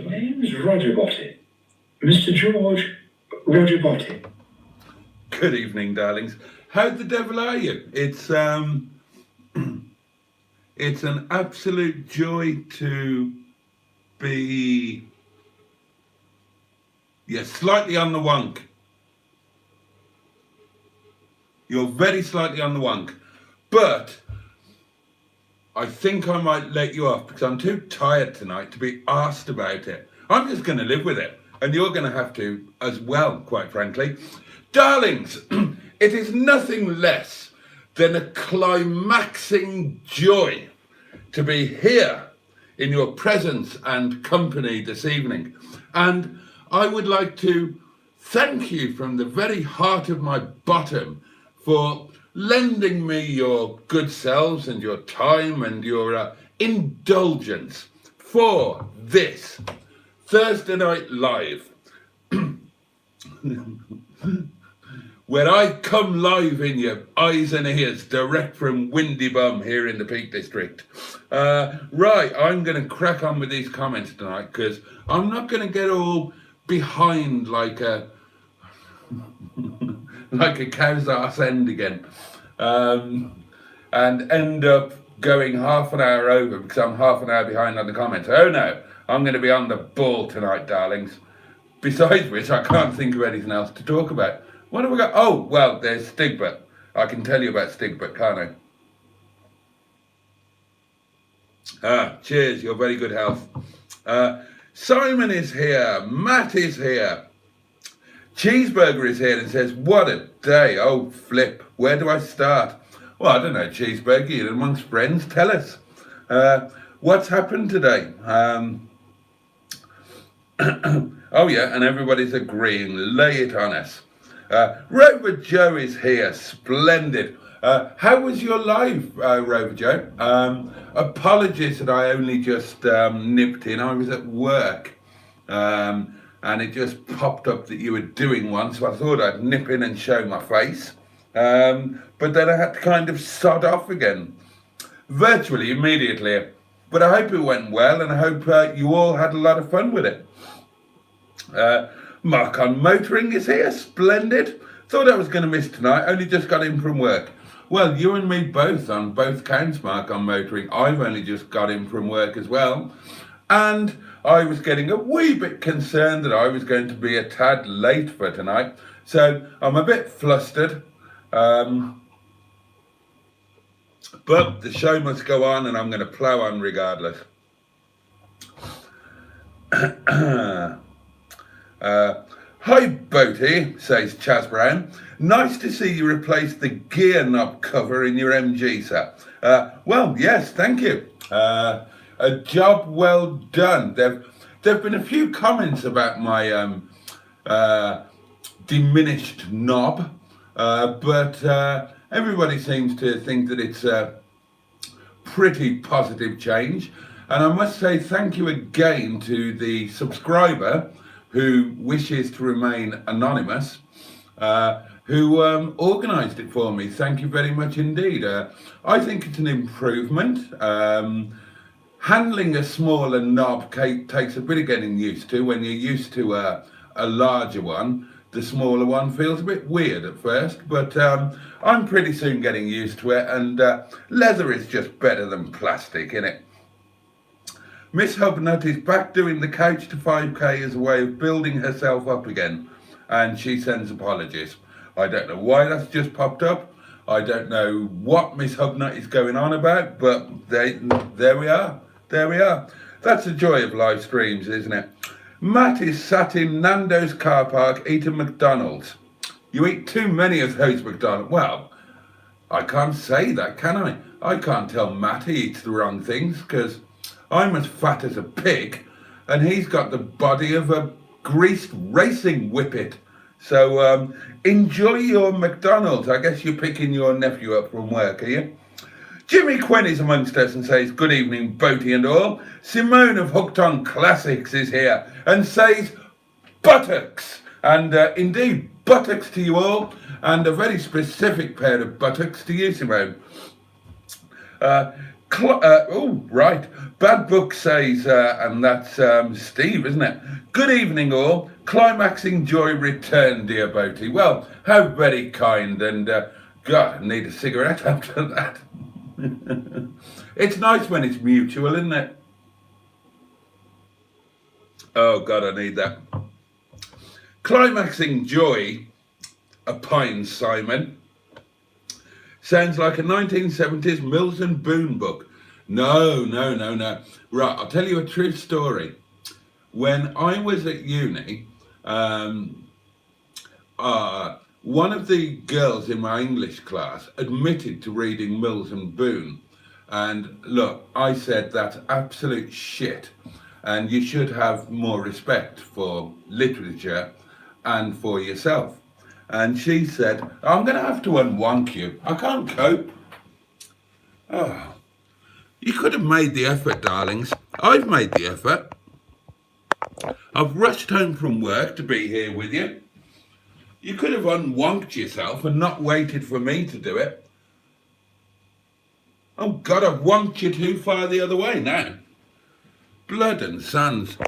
Name's Roger Boaty. Mr. George Roger Boaty. Good evening, darlings. How the devil are you? It's an absolute joy to be slightly on the wonk. You're very slightly on the wonk, but I think I might let you off because I'm too tired tonight to be asked about it. I'm just going to live with it, and you're going to have to as well, quite frankly. Darlings, it is nothing less than a climaxing joy to be here in your presence and company this evening. And I would like to thank you from the very heart of my bottom for lending me your good selves and your time and your indulgence for this Thursday Night Live, where I come live in your eyes and ears direct from Windy Bum here in the Peak District. Right, I'm going to crack on with these comments tonight because I'm not going to get all behind like a cow's arse end again. And end up going half an hour over because I'm half an hour behind on the comments. Oh no, I'm going to be on the ball tonight, darlings. Besides which, I can't think of anything else to talk about. What have we got? Oh, well, there's Stigbürt. I can tell you about Stigbürt, can't I? Cheers, your very good health. Simon is here. Matt is here. Cheeseburger is here and says, what a day. Oh, flip. Where do I start? Well, I don't know, Cheeseburger. You're amongst friends. Tell us. What's happened today? Oh, yeah, and everybody's agreeing. Lay it on us. Rover Joe is here. Splendid. How was your live, Rover Joe? Apologies that I only just nipped in. I was at work. And it just popped up that you were doing one, so I thought I'd nip in and show my face. But then I had to kind of sod off again, virtually immediately. But I hope it went well, and I hope you all had a lot of fun with it. Mark on Motoring is here, splendid. Thought I was going to miss tonight, only just got in from work. Well, you and me both on both counts, Mark on Motoring. I've only just got in from work as well. And I was getting a wee bit concerned that I was going to be a tad late for tonight. So I'm a bit flustered. But the show must go on and I'm going to plough on regardless. Hi, Boaty, says Chaz Brown. Nice to see you replace the gear knob cover in your MG, sir. Well, yes, thank you. A job well done. There've been a few comments about my diminished knob, but everybody seems to think that it's a pretty positive change. And I must say thank you again to the subscriber who wishes to remain anonymous, who organised it for me. Thank you very much indeed. I think it's an improvement. Handling a smaller knob takes a bit of getting used to. When you're used to a larger one, the smaller one feels a bit weird at first, but I'm pretty soon getting used to it, and leather is just better than plastic, innit? Miss Hubnut is back doing the couch to 5k as a way of building herself up again, and she sends apologies. I don't know why that's just popped up. I don't know what Miss Hubnut is going on about, but there we are. There we are. That's the joy of live streams, isn't it? Matt is sat in Nando's car park eating McDonald's. You eat too many of those McDonald's. Well, I can't say that, can I? I can't tell Matt he eats the wrong things because I'm as fat as a pig and he's got the body of a greased racing whippet. So enjoy your McDonald's. I guess you're picking your nephew up from work, are you? Jimmy Quinn is amongst us and says, good evening, Boaty and all. Simone of Hooked on Classics is here and says, buttocks. And indeed, buttocks to you all, and a very specific pair of buttocks to you, Simone. Oh, right. Bad Book says, and that's Steve, isn't it? Good evening, all. Climaxing joy return, dear Boaty. Well, how very kind, and God, I need a cigarette after that. It's nice when it's mutual, isn't it? Oh, God, I need that. Climaxing joy, a pine Simon. Sounds like a 1970s Mills and Boon book. No. Right, I'll tell you a true story. When I was at uni, one of the girls in my English class admitted to reading Mills and Boon. And look, I said that's absolute shit. And you should have more respect for literature and for yourself. And she said, I'm going to have to unwonk you. I can't cope. Oh, you could have made the effort, darlings. I've made the effort. I've rushed home from work to be here with you. You could have unwonked yourself and not waited for me to do it. Oh, God, I've wonked you too far the other way now. Blood and sons.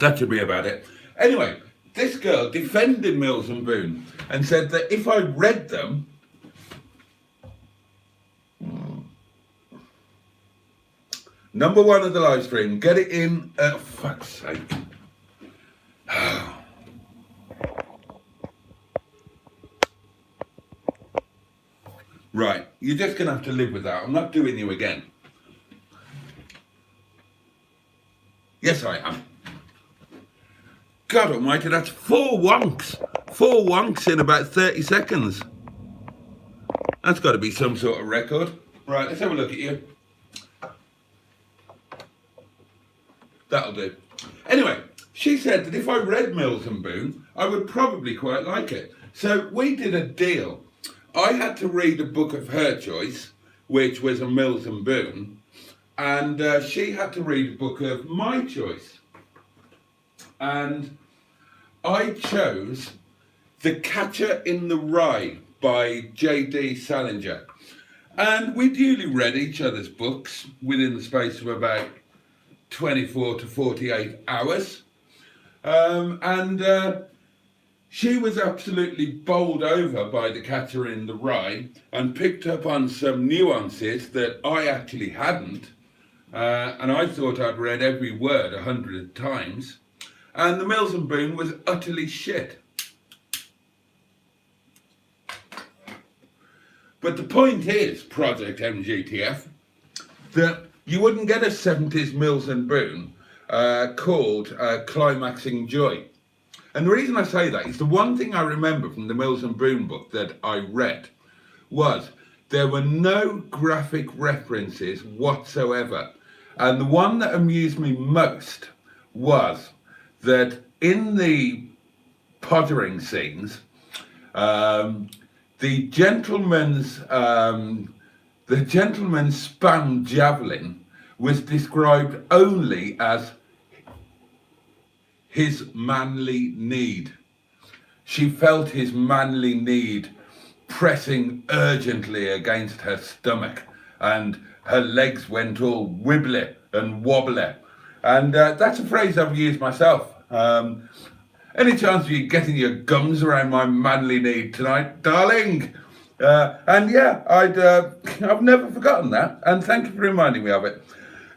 That should be about it. Anyway, this girl defended Mills and Boon and said that if I read them, number one of the live stream, get it in, fuck's sake. Right, you're just going to have to live with that. I'm not doing you again. Yes, I am. God almighty, that's 4 wonks. 4 wonks in about 30 seconds. That's got to be some sort of record. Right, let's have a look at you. That'll do. Anyway, she said that if I read Mills and Boon, I would probably quite like it. So we did a deal. I had to read a book of her choice, which was a Mills and Boon, and she had to read a book of my choice. And I chose The Catcher in the Rye by J.D. Salinger. And we duly read each other's books within the space of about 24 to 48 hours. She was absolutely bowled over by The Catcher in the Rye and picked up on some nuances that I actually hadn't. And I thought I'd read every word 100 times. And the Mills and Boon was utterly shit. But the point is, Project MGTF, that you wouldn't get a 70s Mills and Boon called Climaxing Joy. And the reason I say that is the one thing I remember from the Mills and Boon book that I read was there were no graphic references whatsoever. And the one that amused me most was that in the pottering scenes, the gentleman's spam javelin was described only as his manly need. She felt his manly need pressing urgently against her stomach, and her legs went all wibbly and wobbly. And that's a phrase I've used myself. Any chance of you getting your gums around my manly need tonight, darling? And yeah, I've never forgotten that, and thank you for reminding me of it.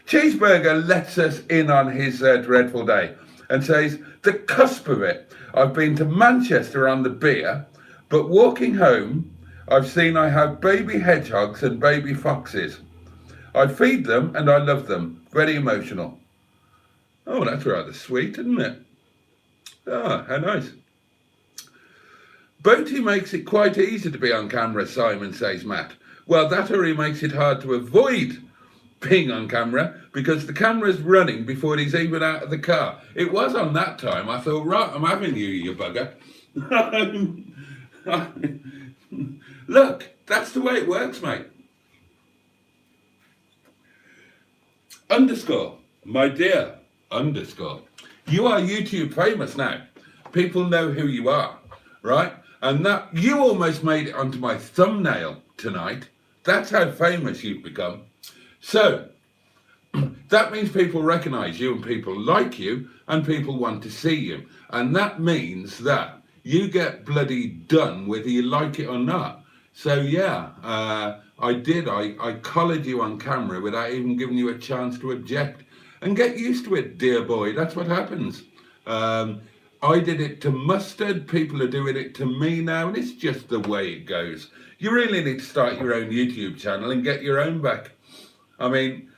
Cheeseburger lets us in on his dreadful day. and says, the cusp of it. I've been to Manchester on the beer, but walking home, I've seen I have baby hedgehogs and baby foxes. I feed them and I love them. Very emotional. Oh, that's rather sweet, isn't it? Ah, how nice. Boaty makes it quite easy to be on camera, Simon, says Matt. Well, that already makes it hard to avoid being on camera because the camera's running before he's even out of the car. It was on that time. I thought, right, I'm having you, you bugger. Look, that's the way it works, mate. Underscore, my dear, underscore. You are YouTube famous now. People know who you are, right? And that you almost made it onto my thumbnail tonight. That's how famous you've become. So that means people recognize you and people like you and people want to see you. And that means that you get bloody done whether you like it or not. So yeah, I did. I collared you on camera without even giving you a chance to object. And get used to it, dear boy. That's what happens. I did it to Mustard. People are doing it to me now, and it's just the way it goes. You really need to start your own YouTube channel and get your own back. I mean,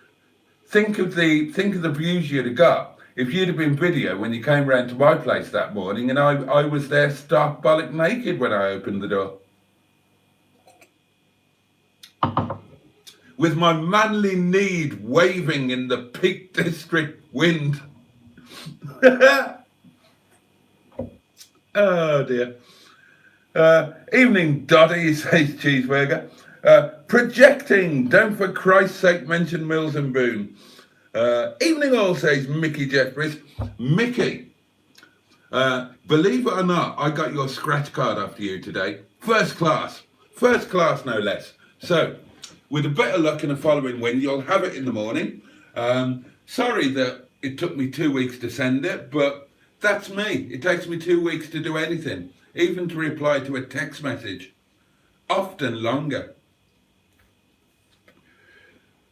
think of the views you'd have got if you'd have been video when you came round to my place that morning, and I was there stark bollock naked when I opened the door. With my manly need waving in the Peak District wind. Oh dear. Evening, Dotty, says Cheeseburger. Projecting, don't for Christ's sake mention Mills and Boone. Evening all, says Mickey Jeffries. Mickey, believe it or not, I got your scratch card after you today. First class no less. So, with a bit of luck and a following wind, you'll have it in the morning. Sorry that it took me 2 weeks to send it, but that's me. It takes me 2 weeks to do anything, even to reply to a text message. Often longer.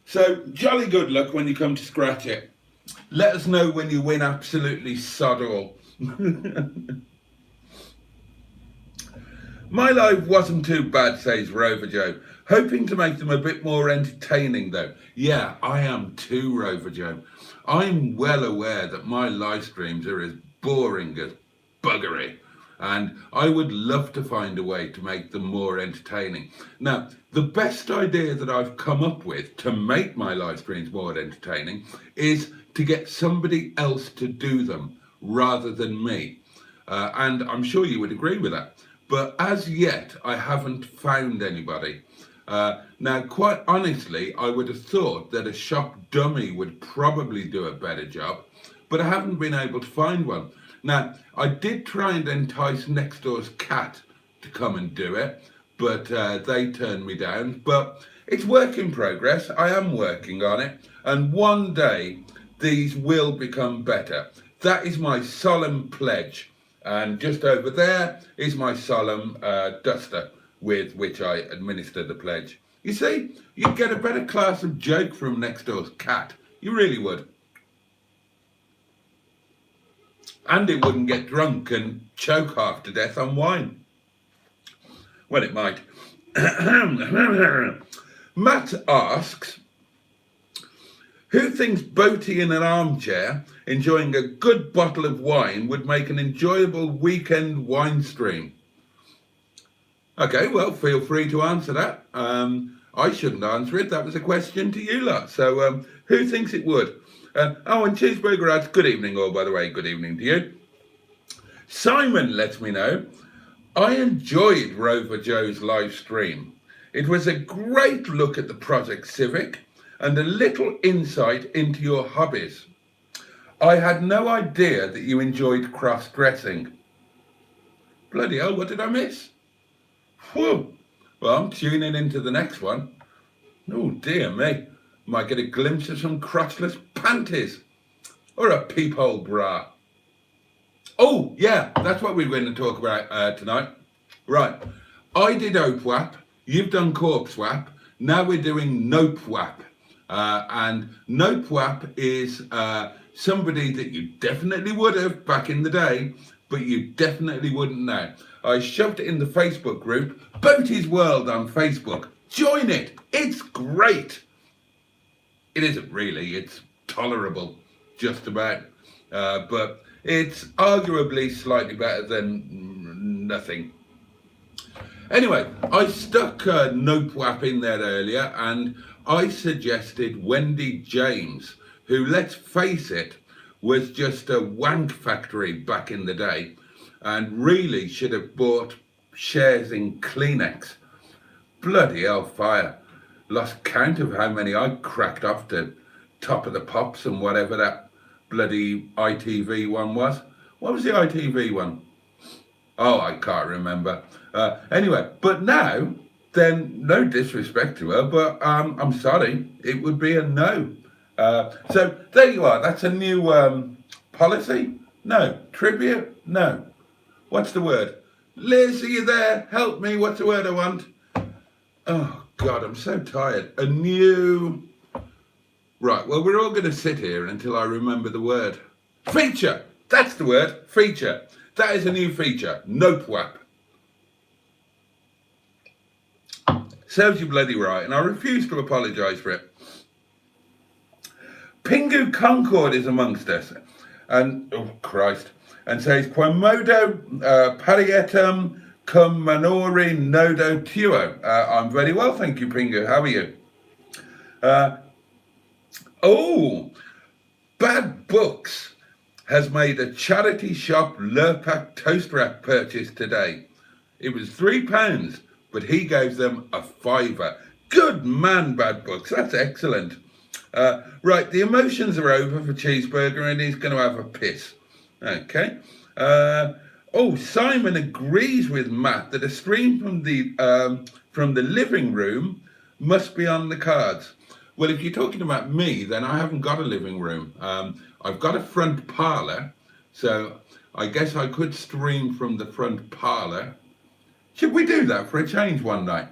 So, jolly good luck when you come to scratch it. Let us know when you win absolutely sod all. My life wasn't too bad, says Rover Joe. Hoping to make them a bit more entertaining, though. Yeah, I am too, Rover Joe. I'm well aware that my live streams are as boring as buggery, and I would love to find a way to make them more entertaining. Now, the best idea that I've come up with to make my live streams more entertaining is to get somebody else to do them rather than me. And I'm sure you would agree with that. But as yet, I haven't found anybody. Now, quite honestly, I would have thought that a shop dummy would probably do a better job, but I haven't been able to find one. Now, I did try and entice next door's cat to come and do it, but they turned me down. But it's work in progress. I am working on it, and one day these will become better. That is my solemn pledge. And just over there is my solemn duster with which I administer the pledge. You see, you'd get a better class of joke from next door's cat. You really would. And it wouldn't get drunk and choke half to death on wine. Well, it might. Matt asks, who thinks Boaty in an armchair enjoying a good bottle of wine would make an enjoyable weekend wine stream? Okay, well, feel free to answer that. I shouldn't answer it. That was a question to you lot. So who thinks it would? Oh, and Cheeseburger adds, good evening all, by the way. Good evening to you. Simon lets me know, I enjoyed Rover Joe's live stream. It was a great look at the Project Civic and a little insight into your hobbies. I had no idea that you enjoyed cross-dressing. Bloody hell, what did I miss? Whew. Well, I'm tuning into the next one. Oh, dear me. Might get a glimpse of some crotchless panties. Or a peephole bra. Oh, yeah, that's what we're going to talk about tonight. Right. I did OPWAP. You've done Corpse WAP. Now we're doing Nope WAP. And Nope WAP is somebody that you definitely would have back in the day, but you definitely wouldn't now. I shoved it in the Facebook group, Boaty's World on Facebook. Join it. It's great. It isn't really. It's tolerable, just about. But it's arguably slightly better than nothing. Anyway, I stuck Nope Wap in there earlier, and I suggested Wendy James, who, let's face it, was just a wank factory back in the day and really should have bought shares in Kleenex. Bloody hellfire. Lost count of how many I cracked off to Top of the Pops and whatever that bloody ITV one was. What was the ITV one? Oh, I can't remember. Anyway, but now, then, no disrespect to her, but I'm sorry, it would be a no. So there you are. That's a new policy? No. Tribute? No. What's the word? Liz, are you there? Help me. What's the word I want? Oh, God, I'm so tired. A new... Right, well, we're all going to sit here until I remember the word. Feature! That's the word. Feature. That is a new feature. Nope Wap. Serves you bloody right, and I refuse to apologise for it. Pingu Concord is amongst us, and oh Christ, and says Quamodo Parietum cum manori nodo tuo. I'm very well, thank you, Pingu. How are you? Bad Books has made a charity shop Lurpak toast rack purchase today. It was £3, but he gave them a £5. Good man, Bad Books. That's excellent. Right, the emotions are over for Cheeseburger, and he's going to have a piss. Okay. Simon agrees with Matt that a stream from the living room must be on the cards. Well, if you're talking about me, then I haven't got a living room. I've got a front parlour, so I guess I could stream from the front parlour. Should we do that for a change one night?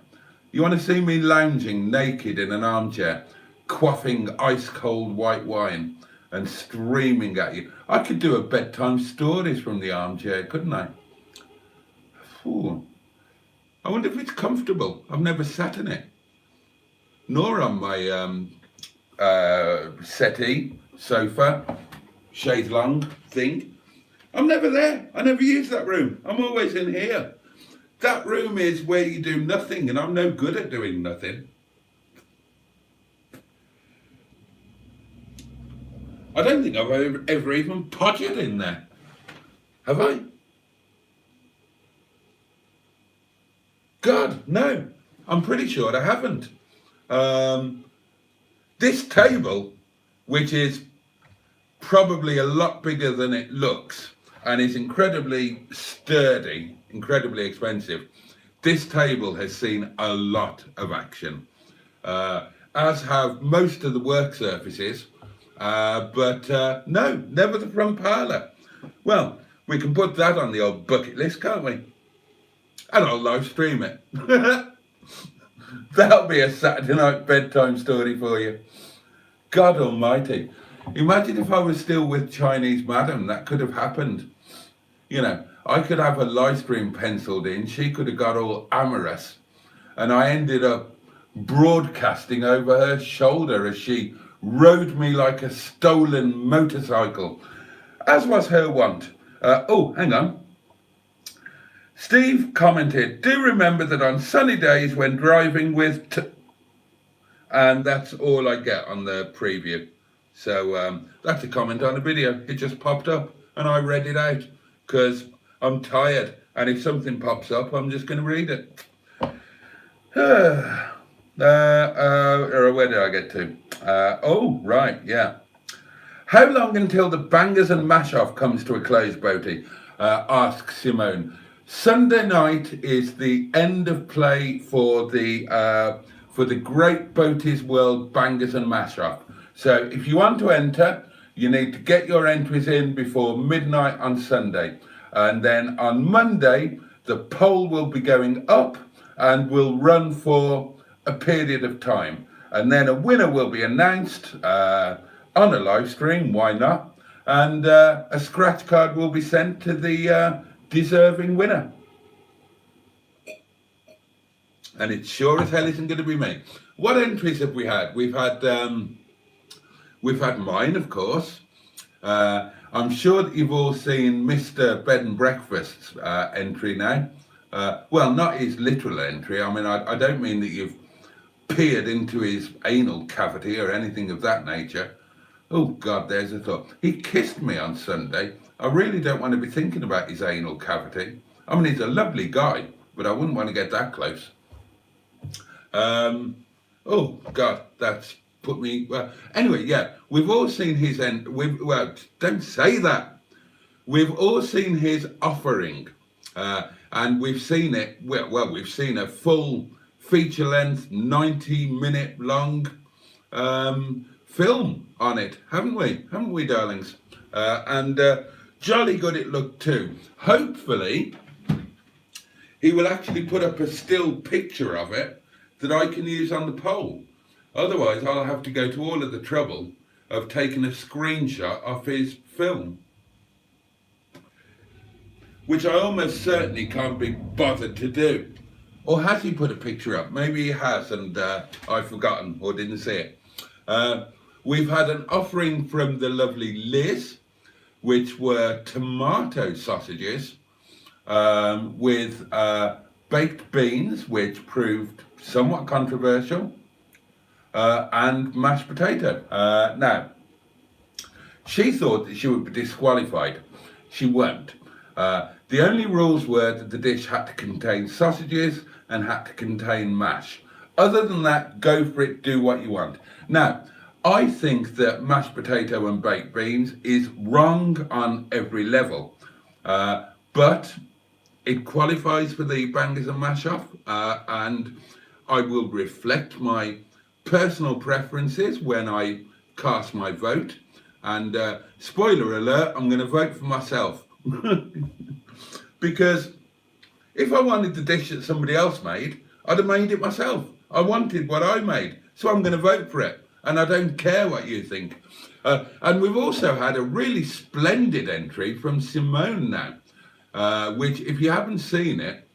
You want to see me lounging naked in an armchair, quaffing ice-cold white wine and streaming at you? I could do a bedtime stories from the armchair, couldn't I? Ooh. I wonder if it's comfortable. I've never sat in it. Nor on my settee, sofa, chaise longue thing. I'm never there. I never use that room. I'm always in here. That room is where you do nothing, and I'm no good at doing nothing. I don't think I've ever even podgered in there. Have I? God, no. I'm pretty sure I haven't. This table, which is probably a lot bigger than it looks and is incredibly sturdy, incredibly expensive, this table has seen a lot of action, as have most of the work surfaces, but no, never the front parlour. Well, we can put that on the old bucket list, can't we? And I'll live stream it. That'll be a Saturday night bedtime story for you. God almighty. Imagine if I was still with Chinese Madam, that could have happened. You know, I could have a live stream penciled in, she could have got all amorous, and I ended up broadcasting over her shoulder as she rode me like a stolen motorcycle, as was her wont. Hang on. Steve commented, do remember that on sunny days when driving with... And that's all I get on the preview. So that's a comment on the video. It just popped up and I read it out because I'm tired. And if something pops up, I'm just going to read it. Where did I get to? Right, yeah. How long until the Bangers and Mash-Off comes to a close, Boaty? Asks Simone. Sunday night is the end of play for the Great Boaty's World Bangers and Mash-Off. So if you want to enter, you need to get your entries in before midnight on Sunday. And then on Monday, the poll will be going up and will run for a period of time. And then a winner will be announced on a live stream, why not? and a scratch card will be sent to the deserving winner. And it sure as hell isn't going to be me. What entries have we had? We've had mine, of course. I'm sure that you've all seen Mr. Bed and Breakfast's entry now. Well, not his literal entry. I mean, I don't mean that you've peered into his anal cavity or anything of that nature. Oh God, there's a thought. He kissed me on Sunday. I really don't want to be thinking about his anal cavity. I mean, he's a lovely guy, but I wouldn't want to get that close. Oh God, that's put me. Well, anyway, yeah, we've all seen his end. Well, don't say that. We've all seen his offering, and we've seen it. Well, we've seen a full feature-length, 90-minute long film on it, haven't we? Haven't we, darlings? And jolly good it looked too. Hopefully, he will actually put up a still picture of it that I can use on the poll. Otherwise, I'll have to go to all of the trouble of taking a screenshot of his film, which I almost certainly can't be bothered to do. Or has he put a picture up? Maybe he has and I've forgotten or didn't see it. We've had an offering from the lovely Liz, which were tomato sausages with baked beans, which proved somewhat controversial, and mashed potato. Now, she thought that she would be disqualified. She won't. The only rules were that the dish had to contain sausages and had to contain mash. Other than that, go for it, do what you want. Now, I think that mashed potato and baked beans is wrong on every level, but it qualifies for the bangers and mash off, and I will reflect my personal preferences when I cast my vote. And spoiler alert, I'm going to vote for myself. Because if I wanted the dish that somebody else made, I'd have made it myself. I wanted what I made, so I'm going to vote for it. And I don't care what you think. And we've also had a really splendid entry from Simone now, which, if you haven't seen it,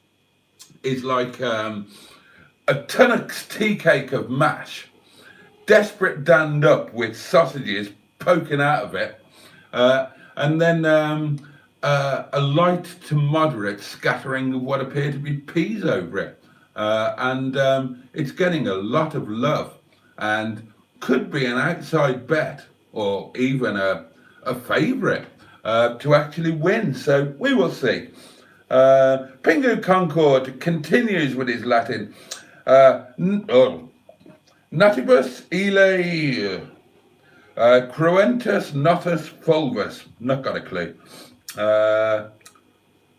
is like a ton of tea cake of mash, desperate danned up with sausages poking out of it, and then a light to moderate scattering of what appear to be peas over it. And it's getting a lot of love and could be an outside bet or even a favourite to actually win. So we will see. Pingu Concord continues with his Latin. Natibus ille cruentus notus fulvus. Not got a clue.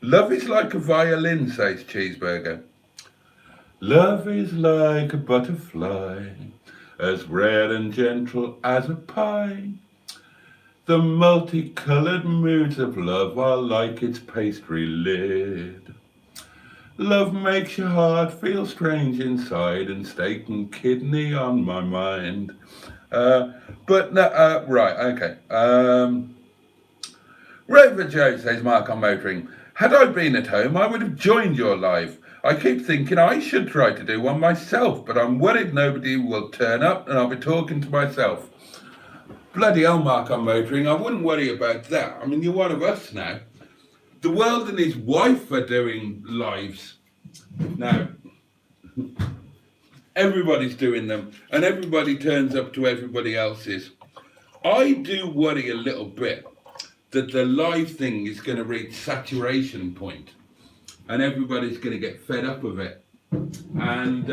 Love is like a violin, says Cheeseburger. Love is like a butterfly, as rare and gentle as a pie. The multicoloured moods of love are like its pastry lid. Love makes your heart feel strange inside and steak and kidney on my mind. But no, right, okay. Rover Joe, says Mark on Motoring. Had I been at home, I would have joined your live. I keep thinking I should try to do one myself, but I'm worried nobody will turn up and I'll be talking to myself. Bloody hell, Mark on Motoring, I wouldn't worry about that. I mean, you're one of us now. The World and his wife are doing lives now. Everybody's doing them, and everybody turns up to everybody else's. I do worry a little bit that the live thing is going to reach saturation point, and everybody's going to get fed up of it. And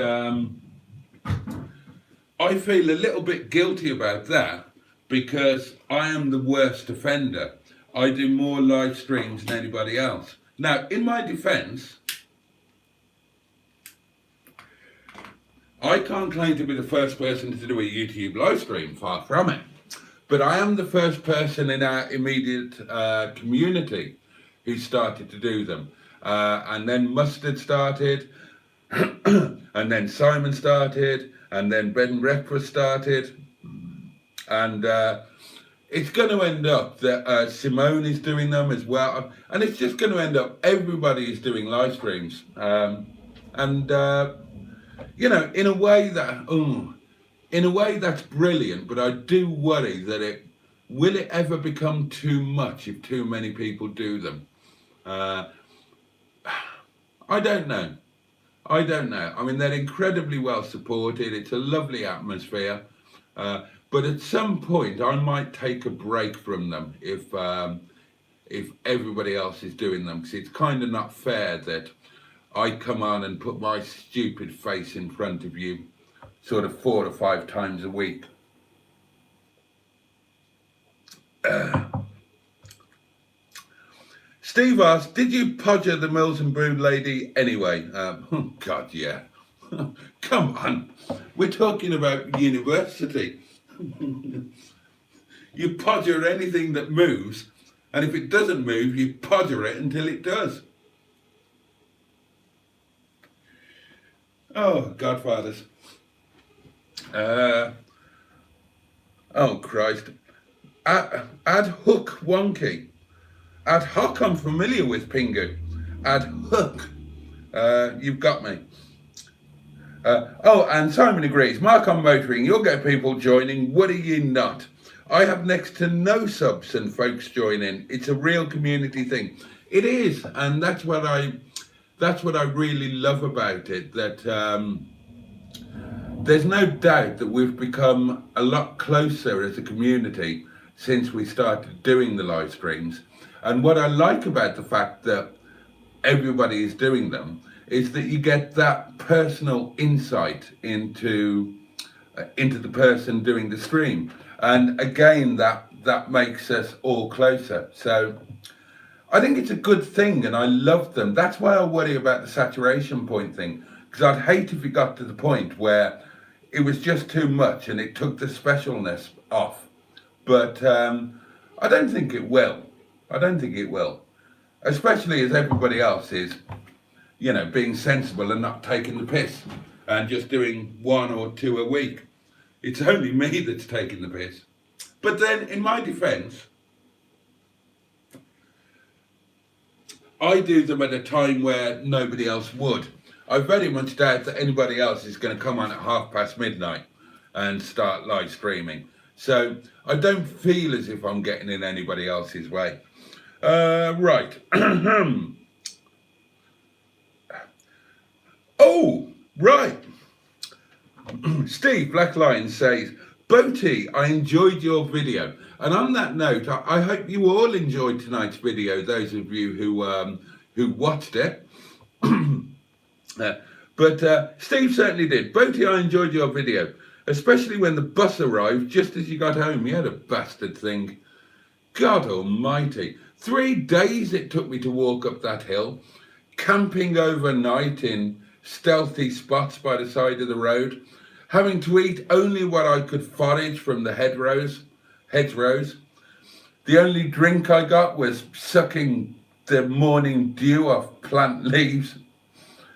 I feel a little bit guilty about that because I am the worst offender. I do more live streams than anybody else. Now, in my defence, I can't claim to be the first person to do a YouTube live stream, far from it. But I am the first person in our immediate community who started to do them. And then Mustard started, and then Simon started, and then Bed and Breakfast started. And it's going to end up that Simone is doing them as well, and it's just going to end up everybody is doing live streams, and you know, in a way that's brilliant. But I do worry that will it ever become too much if too many people do them? I don't know. I don't know. I mean, they're incredibly well supported. It's a lovely atmosphere. But at some point, I might take a break from them if everybody else is doing them, because it's kind of not fair that I come on and put my stupid face in front of you sort of 4 or 5 times a week. Steve asked, did you podger the Mills and Brood lady anyway? Oh God, yeah. Come on, we're talking about university. You podger anything that moves, and if it doesn't move, you podger it until it does. Oh, Godfathers. Oh, Christ. Ad hoc wonky. Ad hoc I'm familiar with, Pingu. Ad hoc. You've got me. Oh, and Simon agrees. Mark on motoring. You'll get people joining. What are you not? I have next to no subs and folks joining. It's a real community thing. It is, and that's what I really love about it. That there's no doubt that we've become a lot closer as a community since we started doing the live streams. And what I like about the fact that everybody is doing them is that you get that personal insight into the person doing the stream, and again that makes us all closer. So I think it's a good thing, and I love them. That's why I worry about the saturation point thing, because I'd hate if it got to the point where it was just too much and it took the specialness off. But I don't think it will. I don't think it will, especially as everybody else is, you know, being sensible and not taking the piss and just doing 1 or 2 a week. It's only me that's taking the piss. But then, in my defence, I do them at a time where nobody else would. I very much doubt that anybody else is going to come on at midnight and start live streaming. So I don't feel as if I'm getting in anybody else's way. Right. Oh, right. Steve Black Lion says, Boaty, I enjoyed your video. And on that note, I hope you all enjoyed tonight's video, those of you who watched it. But Steve certainly did. Boaty, I enjoyed your video, especially when the bus arrived just as you got home. You had a bastard thing. God almighty. 3 days it took me to walk up that hill, camping overnight in stealthy spots by the side of the road, having to eat only what I could forage from the hedgerows. The only drink I got was sucking the morning dew off plant leaves.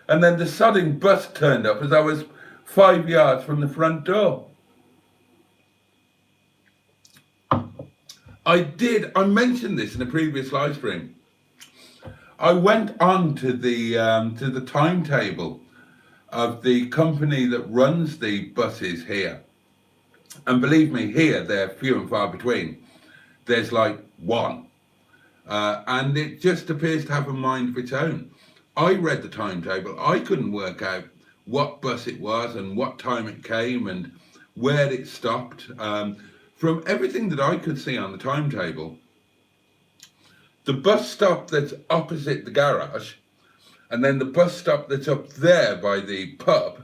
And then the sodding bus turned up as I was 5 yards from the front door. I mentioned this in a previous live stream. I went on to the timetable of the company that runs the buses here. And believe me, here they're few and far between. There's like one. And it just appears to have a mind of its own. I read the timetable. I couldn't work out what bus it was and what time it came and where it stopped. From everything that I could see on the timetable, the bus stop that's opposite the garage, and then the bus stop that's up there by the pub,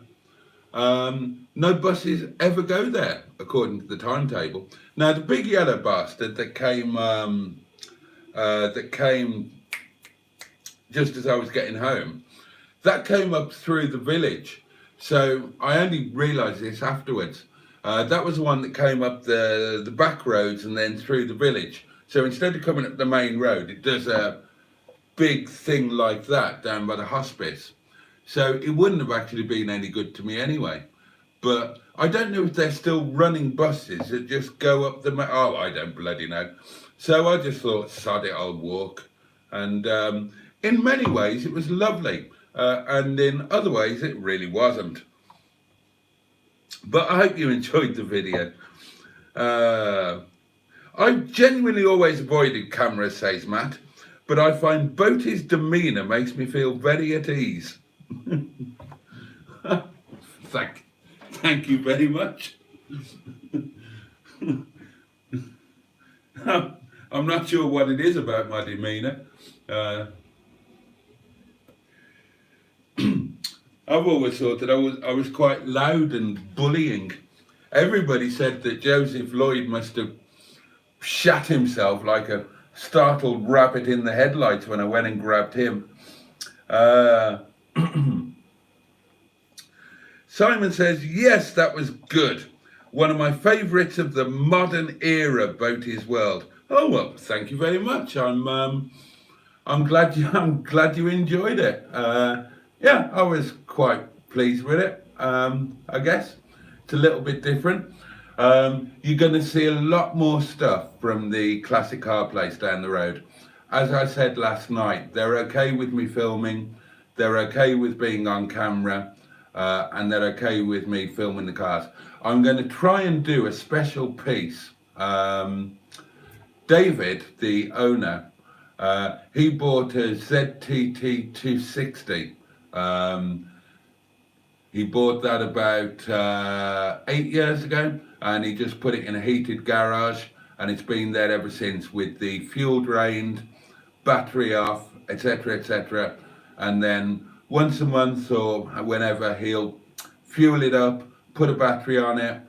no buses ever go there, according to the timetable. Now, the big yellow bastard that came just as I was getting home, that came up through the village. So I only realised this afterwards. That was the one that came up the back roads and then through the village. So instead of coming up the main road, it does a big thing like that down by the hospice. So it wouldn't have actually been any good to me anyway. but I don't know if they're still running buses that just go up the... Oh, I don't bloody know. So I just thought, sod it, I'll walk. And in many ways, it was lovely. And in other ways, it really wasn't. But I hope you enjoyed the video. I've genuinely always avoided cameras, says Matt, but I find Boaty's demeanour makes me feel very at ease. Thank you very much. I'm not sure what it is about my demeanour. I've always thought that I was quite loud and bullying. Everybody said that Joseph Lloyd must have shat himself like a startled rabbit in the headlights when I went and grabbed him. Simon says, yes, that was good. One of my favourites of the modern era Boaty's world. Oh well, thank you very much. I'm glad you enjoyed it. Yeah, I was quite pleased with it. I guess it's a little bit different. You're going to see a lot more stuff from the classic car place down the road. As I said last night, they're okay with me filming, they're okay with being on camera, and they're okay with me filming the cars. I'm going to try and do a special piece. David, the owner, he bought a ZTT 260. He bought that about 8 years ago, and he just put it in a heated garage, and it's been there ever since with the fuel drained, battery off, etc, etc. And then once a month or whenever, he'll fuel it up, put a battery on it,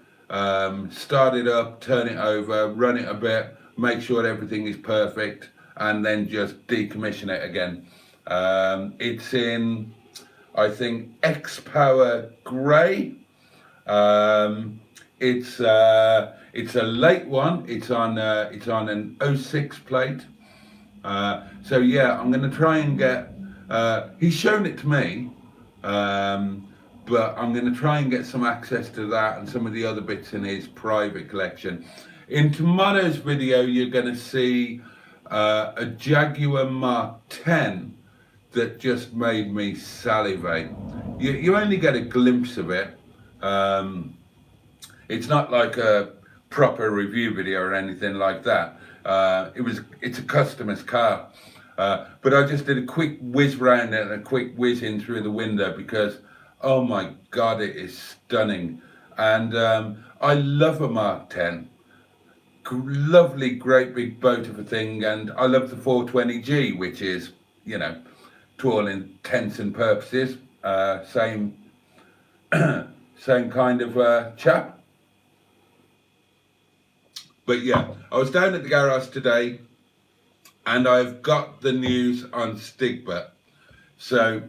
start it up, turn it over, run it a bit, make sure everything is perfect, and then just decommission it again. It's in, I think, X-Power Grey. It's a late one. It's on an 06 plate. So yeah, I'm going to try and get. He's shown it to me, but I'm going to try and get some access to that and some of the other bits in his private collection. In tomorrow's video, you're going to see a Jaguar Mark 10 that just made me salivate. You only get a glimpse of it. It's not like a proper review video or anything like that. It's a customer's car. But I just did a quick whiz round and a quick whiz in through the window because, oh my God, it is stunning. And I love a Mark 10. Lovely, great big boat of a thing. And I love the 420G, which is, you know, to all intents and purposes, same kind of chap. But yeah, I was down at the garage today, and I've got the news on Stigbürt. So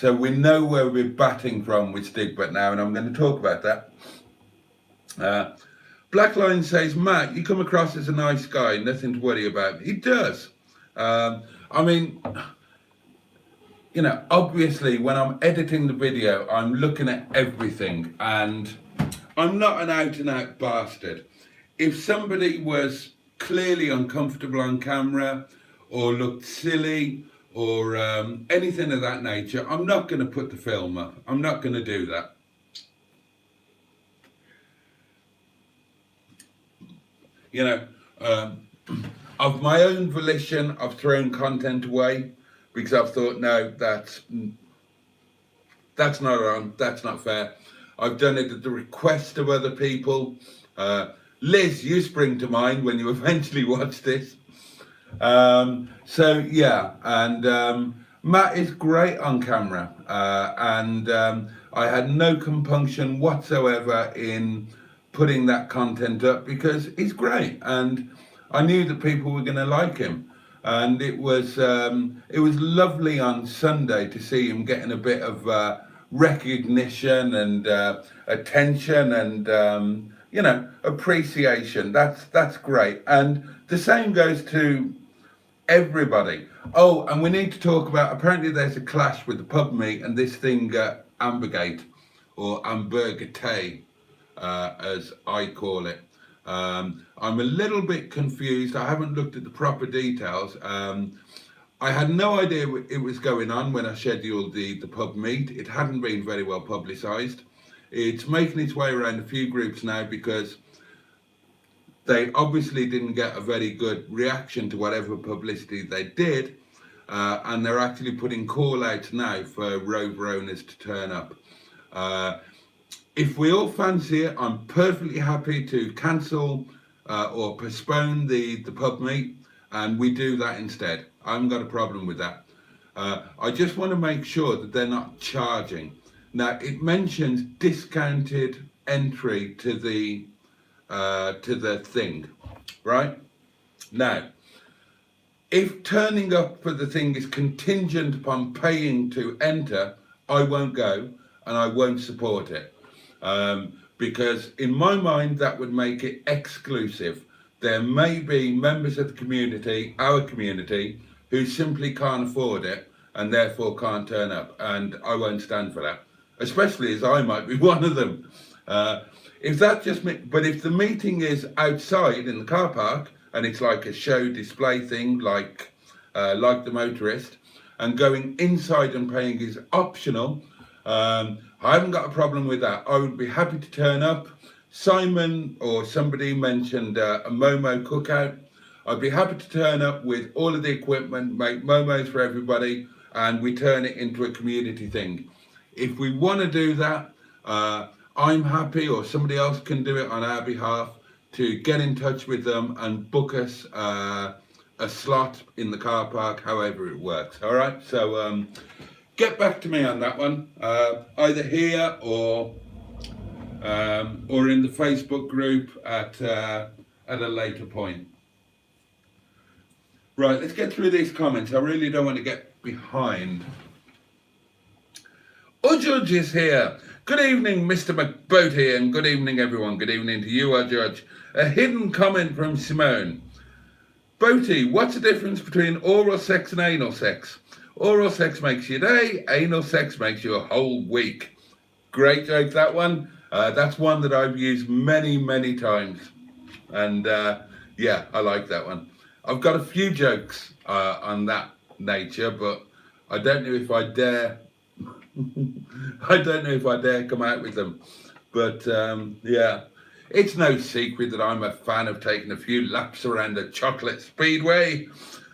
we know where we're batting from with Stigbürt now, and I'm going to talk about that. Blackline says, Matt, you come across as a nice guy, nothing to worry about. He does. I mean, you know, obviously when I'm editing the video, I'm looking at everything, and I'm not an out and out bastard. If somebody was clearly uncomfortable on camera or looked silly or anything of that nature, I'm not going to put the film up. I'm not going to do that. You know, of my own volition, I've thrown content away because I've thought, no, that's not on, that's not fair. I've done it at the request of other people. Liz, you spring to mind when you eventually watch this. So yeah, and Matt is great on camera, and I had no compunction whatsoever in putting that content up because he's great, and I knew that people were going to like him, and it was lovely on Sunday to see him getting a bit of recognition and attention and you know, appreciation. That's great, and the same goes to everybody. Oh, and we need to talk about, apparently there's a clash with the pub meet and this thing at Ambergate. or hamburger as I call it. I'm a little bit confused. I haven't looked at the proper details. I had no idea it was going on when I scheduled the pub meet. It hadn't been very well publicised. It's making its way around a few groups now because they obviously didn't get a very good reaction to whatever publicity they did, and they're actually putting call outs now for Rover owners to turn up. If we all fancy it, I'm perfectly happy to cancel or postpone the pub meet, and we do that instead. I haven't got a problem with that. I just want to make sure that they're not charging. Now, it mentions discounted entry to the thing, right? Now, if turning up for the thing is contingent upon paying to enter, I won't go and I won't support it. Because in my mind, that would make it exclusive. There may be members of the community, our community, who simply can't afford it and therefore can't turn up. And I won't stand for that, especially as I might be one of them. If that just, but if the meeting is outside in the car park and it's like a show display thing, like the motorist, and going inside and paying is optional, I haven't got a problem with that. I would be happy to turn up. Simon or somebody mentioned a Momo cookout. I'd be happy to turn up with all of the equipment, make Momos for everybody, and we turn it into a community thing. If we want to do that, I'm happy, or somebody else can do it on our behalf, to get in touch with them and book us a slot in the car park, however it works. All right, so get back to me on that one, either here or in the Facebook group at a later point. Right, let's get through these comments. I really don't want to get behind. Judge is here. Good evening, Mr. McBoaty, and good evening, everyone. Good evening to you, Judge. A hidden comment from Simone. Boaty, what's the difference between oral sex and anal sex? Oral sex makes you a day, anal sex makes you a whole week. Great joke, that one. That's one that I've used many, many times. And yeah, I like that one. I've got a few jokes on that nature, but I don't know if I dare. I don't know if I dare come out with them. But yeah, it's no secret that I'm a fan of taking a few laps around the chocolate speedway.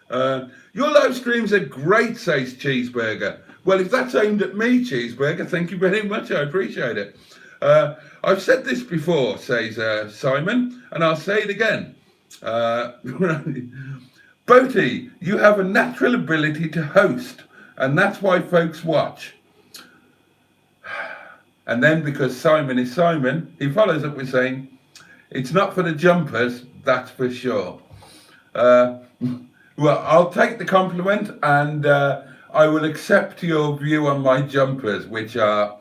Your live streams are great, says Cheeseburger. Well, if that's aimed at me, Cheeseburger, thank you very much. I appreciate it. I've said this before, says Simon, and I'll say it again. Boaty, you have a natural ability to host, and that's why folks watch. And then, because Simon is Simon, he follows up with saying, it's not for the jumpers, that's for sure. Well, I'll take the compliment, and I will accept your view on my jumpers, which are,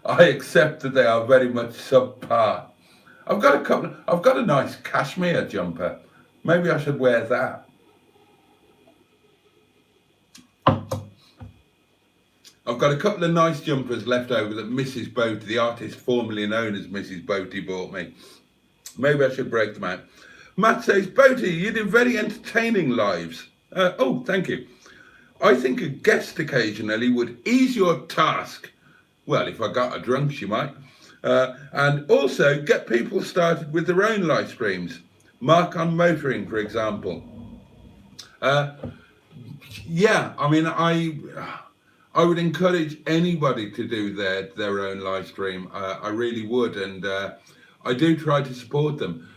I accept that they are very much subpar. I've got a nice cashmere jumper. Maybe I should wear that. I've got a couple of nice jumpers left over that Mrs. Boaty, the artist formerly known as Mrs. Boaty, bought me. Maybe I should break them out. Matt says, Boaty, you do very entertaining lives. Oh, thank you. I think a guest occasionally would ease your task. Well, if I got her drunk, she might. And also get people started with their own live streams. Mark on motoring, for example. Yeah, I mean, I would encourage anybody to do their own live stream. I really would, and I do try to support them.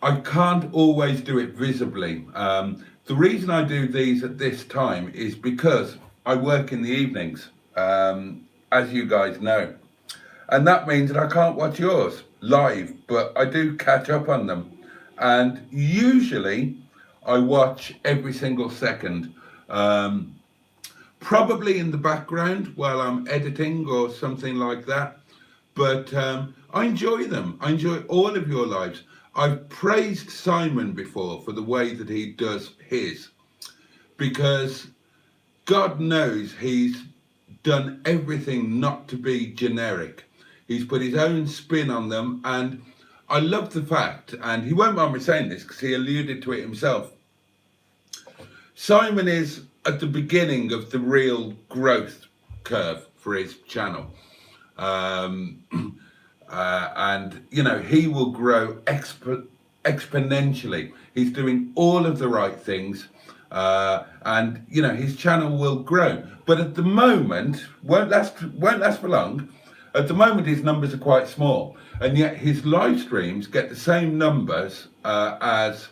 I can't always do it visibly. The reason I do these at this time is because I work in the evenings, as you guys know. And that means that I can't watch yours live, but I do catch up on them. And usually I watch every single second. Probably in the background while I'm editing or something like that. But I enjoy them. I enjoy all of your lives. I've praised Simon before for the way that he does his, because God knows he's done everything not to be generic. He's put his own spin on them, and I love the fact, and he won't mind me saying this because he alluded to it himself, Simon is at the beginning of the real growth curve for his channel. And, you know, he will grow exponentially. He's doing all of the right things. And, you know, his channel will grow. But at the moment, won't last for long. At the moment, his numbers are quite small. And yet his live streams get the same numbers as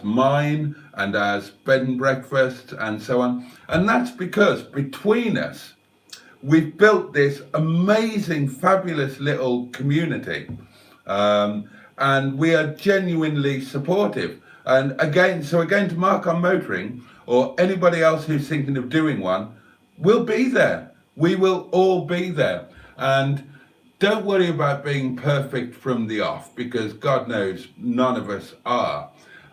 mine and as bed and breakfast and so on. And that's because between us, we've built this amazing, fabulous little community. And we are genuinely supportive. And again, to Mark on Motoring, or anybody else who's thinking of doing one, we'll be there. We will all be there. And don't worry about being perfect from the off, because God knows none of us are.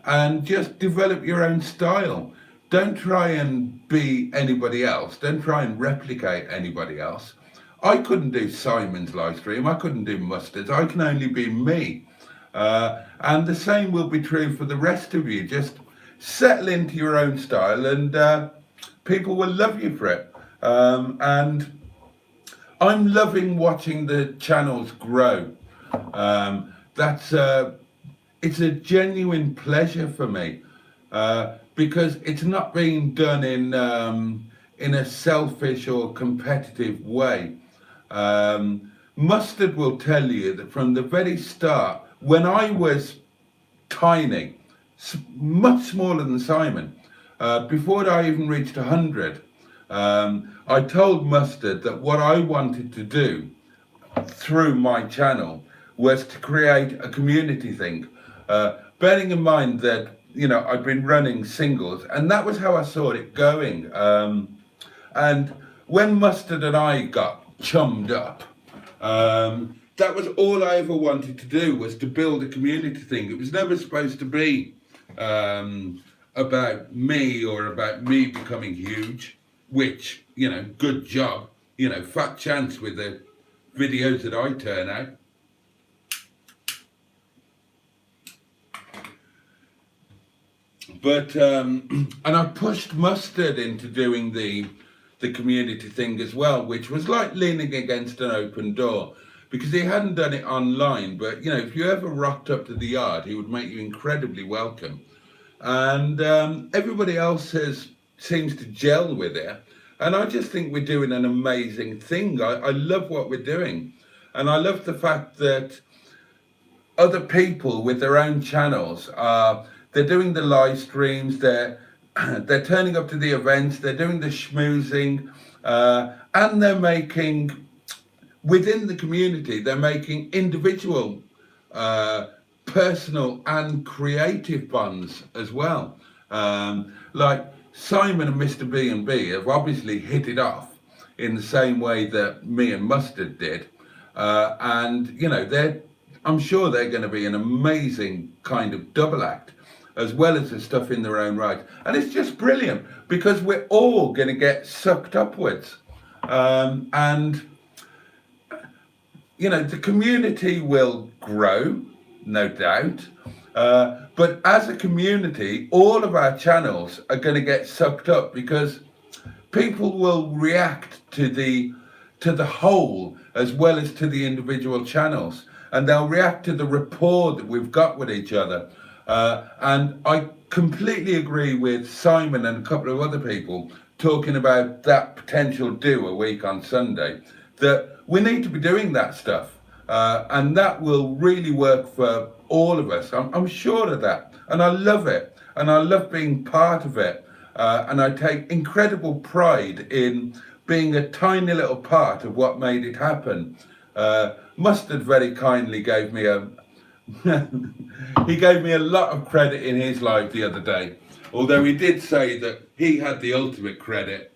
And just develop your own style. Don't try and be anybody else. Don't try and replicate anybody else. I couldn't do Simon's live stream. I couldn't do Mustard's. I can only be me. And the same will be true for the rest of you. Just settle into your own style, and people will love you for it. And I'm loving watching the channels grow. It's a genuine pleasure for me, because it's not being done in a selfish or competitive way. Mustard will tell you that from the very start, when I was tiny, much smaller than Simon, before I even reached 100, I told Mustard that what I wanted to do through my channel was to create a community thing. Bearing in mind that, you know, I'd been running singles, and that was how I saw it going. And when Mustard and I got chummed up, that was all I ever wanted to do, was to build a community thing. It was never supposed to be about me or about me becoming huge, which, you know, good job, you know, fat chance with the videos that I turn out. But, and I pushed Mustard into doing the community thing as well, which was like leaning against an open door, because he hadn't done it online. But, you know, if you ever rocked up to the yard, he would make you incredibly welcome. And everybody else seems to gel with it. And I just think we're doing an amazing thing. I love what we're doing. And I love the fact that other people with their own channels they're doing the live streams, they're turning up to the events, they're doing the schmoozing, and they're making, within the community, they're making individual, personal and creative bonds as well. Like Simon and Mr. B&B have obviously hit it off in the same way that me and Mustard did. And, you know, I'm sure they're going to be an amazing kind of double act, as well as the stuff in their own right. And it's just brilliant, because we're all going to get sucked upwards. And, you know, the community will grow, no doubt. But as a community, all of our channels are going to get sucked up, because people will react to the whole as well as to the individual channels. And they'll react to the rapport that we've got with each other. And I completely agree with Simon and a couple of other people talking about that potential do a week on Sunday, that we need to be doing that stuff. And that will really work for all of us. I'm sure of that. And I love it. And I love being part of it. And I take incredible pride in being a tiny little part of what made it happen. Mustard very kindly gave me he gave me a lot of credit in his live the other day, although he did say that he had the ultimate credit,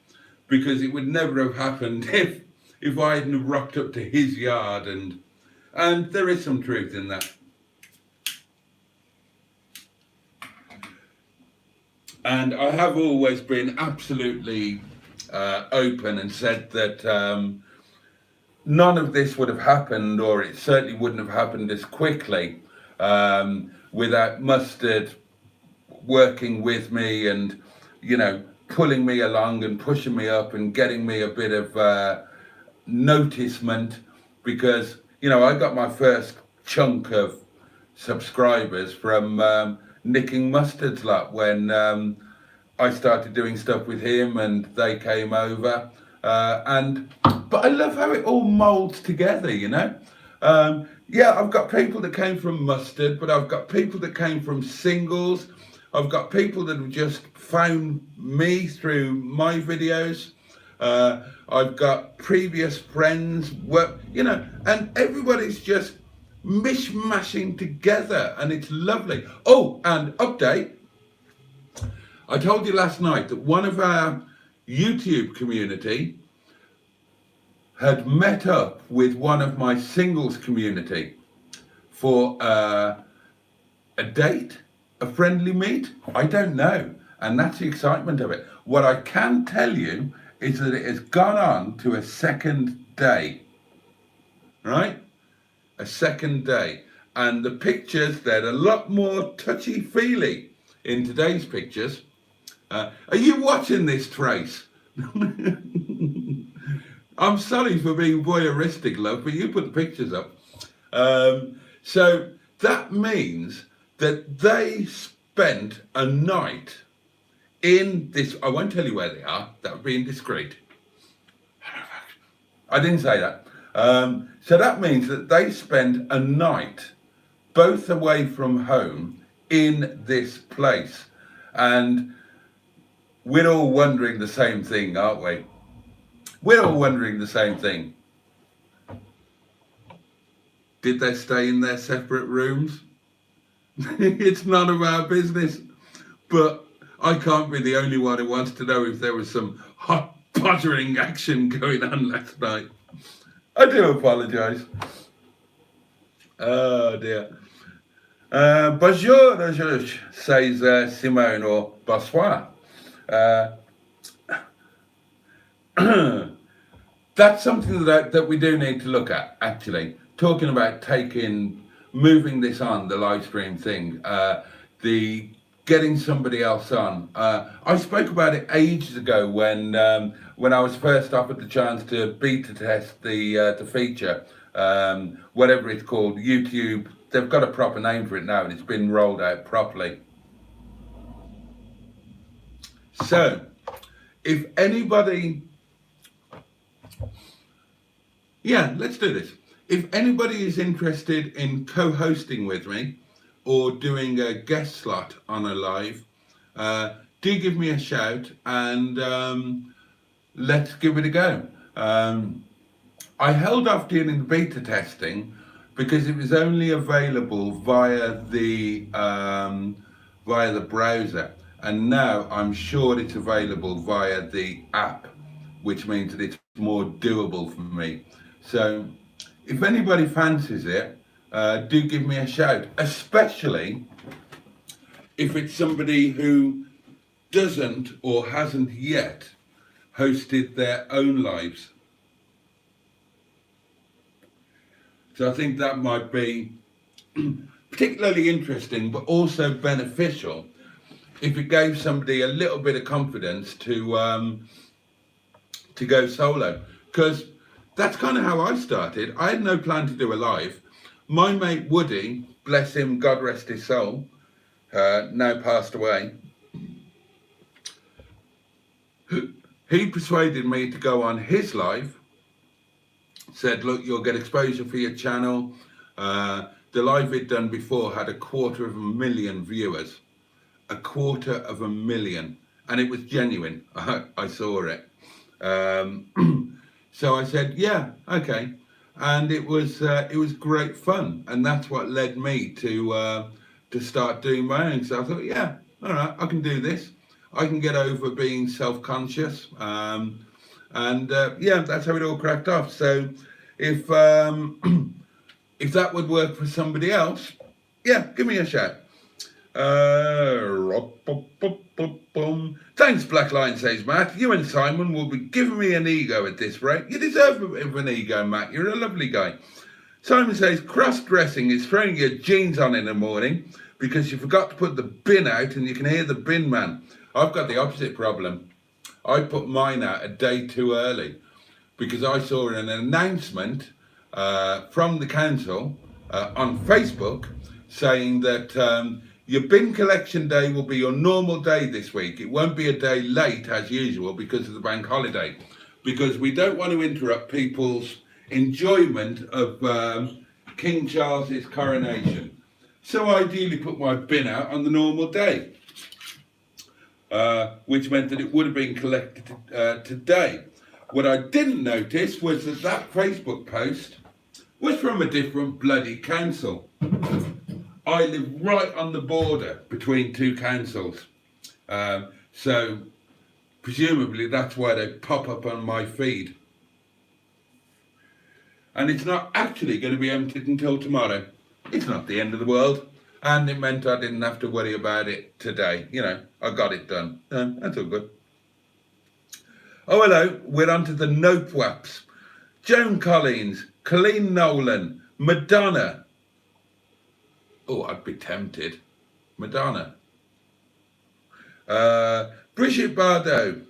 because it would never have happened if I hadn't rocked up to his yard, and there is some truth in that. And I have always been absolutely open and said that none of this would have happened, or it certainly wouldn't have happened as quickly without Mustard working with me and, you know, pulling me along and pushing me up and getting me a bit of noticement, because, you know, I got my first chunk of subscribers from nicking Mustard's lot when I started doing stuff with him and they came over. But I love how it all molds together, you know. Yeah, I've got people that came from Mustard, but I've got people that came from singles. I've got people that have just found me through my videos. I've got previous friends, you know, and everybody's just mishmashing together, and it's lovely. Oh, and update. I told you last night that one of our YouTube community had met up with one of my singles community for a date, a friendly meet. I don't know, and that's the excitement of it. What I can tell you is that it has gone on to a second day, right? A second day, and the pictures, they're a lot more touchy-feely in today's pictures. Are you watching this, Trace? I'm sorry for being voyeuristic, love, but you put the pictures up. So that means that they spent a night in this, I won't tell you where they are, that would be indiscreet. I didn't say that. So that means that they spent a night both away from home in this place. And we're all wondering the same thing, aren't we? We're all wondering the same thing. Did they stay in their separate rooms? It's none of our business. But I can't be the only one who wants to know if there was some hot pottering action going on last night. I do apologise. Oh dear. Bonjour, says Simone, or bonsoir. That's something that we do need to look at, actually. Talking about moving this on, the live stream thing, the getting somebody else on. I spoke about it ages ago when I was first offered the chance to beta test the feature, whatever it's called, YouTube. They've got a proper name for it now, and it's been rolled out properly. So, if anybody, yeah, let's do this. If anybody is interested in co-hosting with me or doing a guest slot on a live, do give me a shout and let's give it a go. I held off doing the beta testing because it was only available via the browser. And now I'm sure it's available via the app, which means that it's more doable for me. So if anybody fancies it, do give me a shout, especially if it's somebody who doesn't or hasn't yet hosted their own lives. So I think that might be particularly interesting, but also beneficial if it gave somebody a little bit of confidence to go solo, because that's kind of how I started. I had no plan to do a live. My mate Woody, bless him, God rest his soul, now passed away, he persuaded me to go on his live, said, look, you'll get exposure for your channel. The live he'd done before had 250,000 viewers. 250,000, and it was genuine. I saw it. So I said, yeah, okay, and it was great fun, and that's what led me to start doing my own. So I thought, yeah, all right, I can do this. I can get over being self-conscious, and yeah, that's how it all cracked off. So if that would work for somebody else, yeah, give me a shout. Thanks, Black Lion, says Matt. You and Simon will be giving me an ego at this rate. You deserve a bit of an ego, Matt. You're a lovely guy. Simon says, cross-dressing is throwing your jeans on in the morning because you forgot to put the bin out and you can hear the bin man. I've got the opposite problem. I put mine out a day too early because I saw an announcement from the council on Facebook saying that your bin collection day will be your normal day this week. It won't be a day late as usual because of the bank holiday, because we don't want to interrupt people's enjoyment of King Charles's coronation. So I ideally put my bin out on the normal day, which meant that it would have been collected today. What I didn't notice was that that Facebook post was from a different bloody council. I live right on the border between two councils. So presumably that's why they pop up on my feed. And it's not actually going to be emptied until tomorrow. It's not the end of the world. And it meant I didn't have to worry about it today. You know, I got it done. That's all good. Oh, hello. We're on to the Nope Waps. Joan Collins, Colleen Nolan, Madonna. Oh, I'd be tempted. Madonna. Bridget Bardot.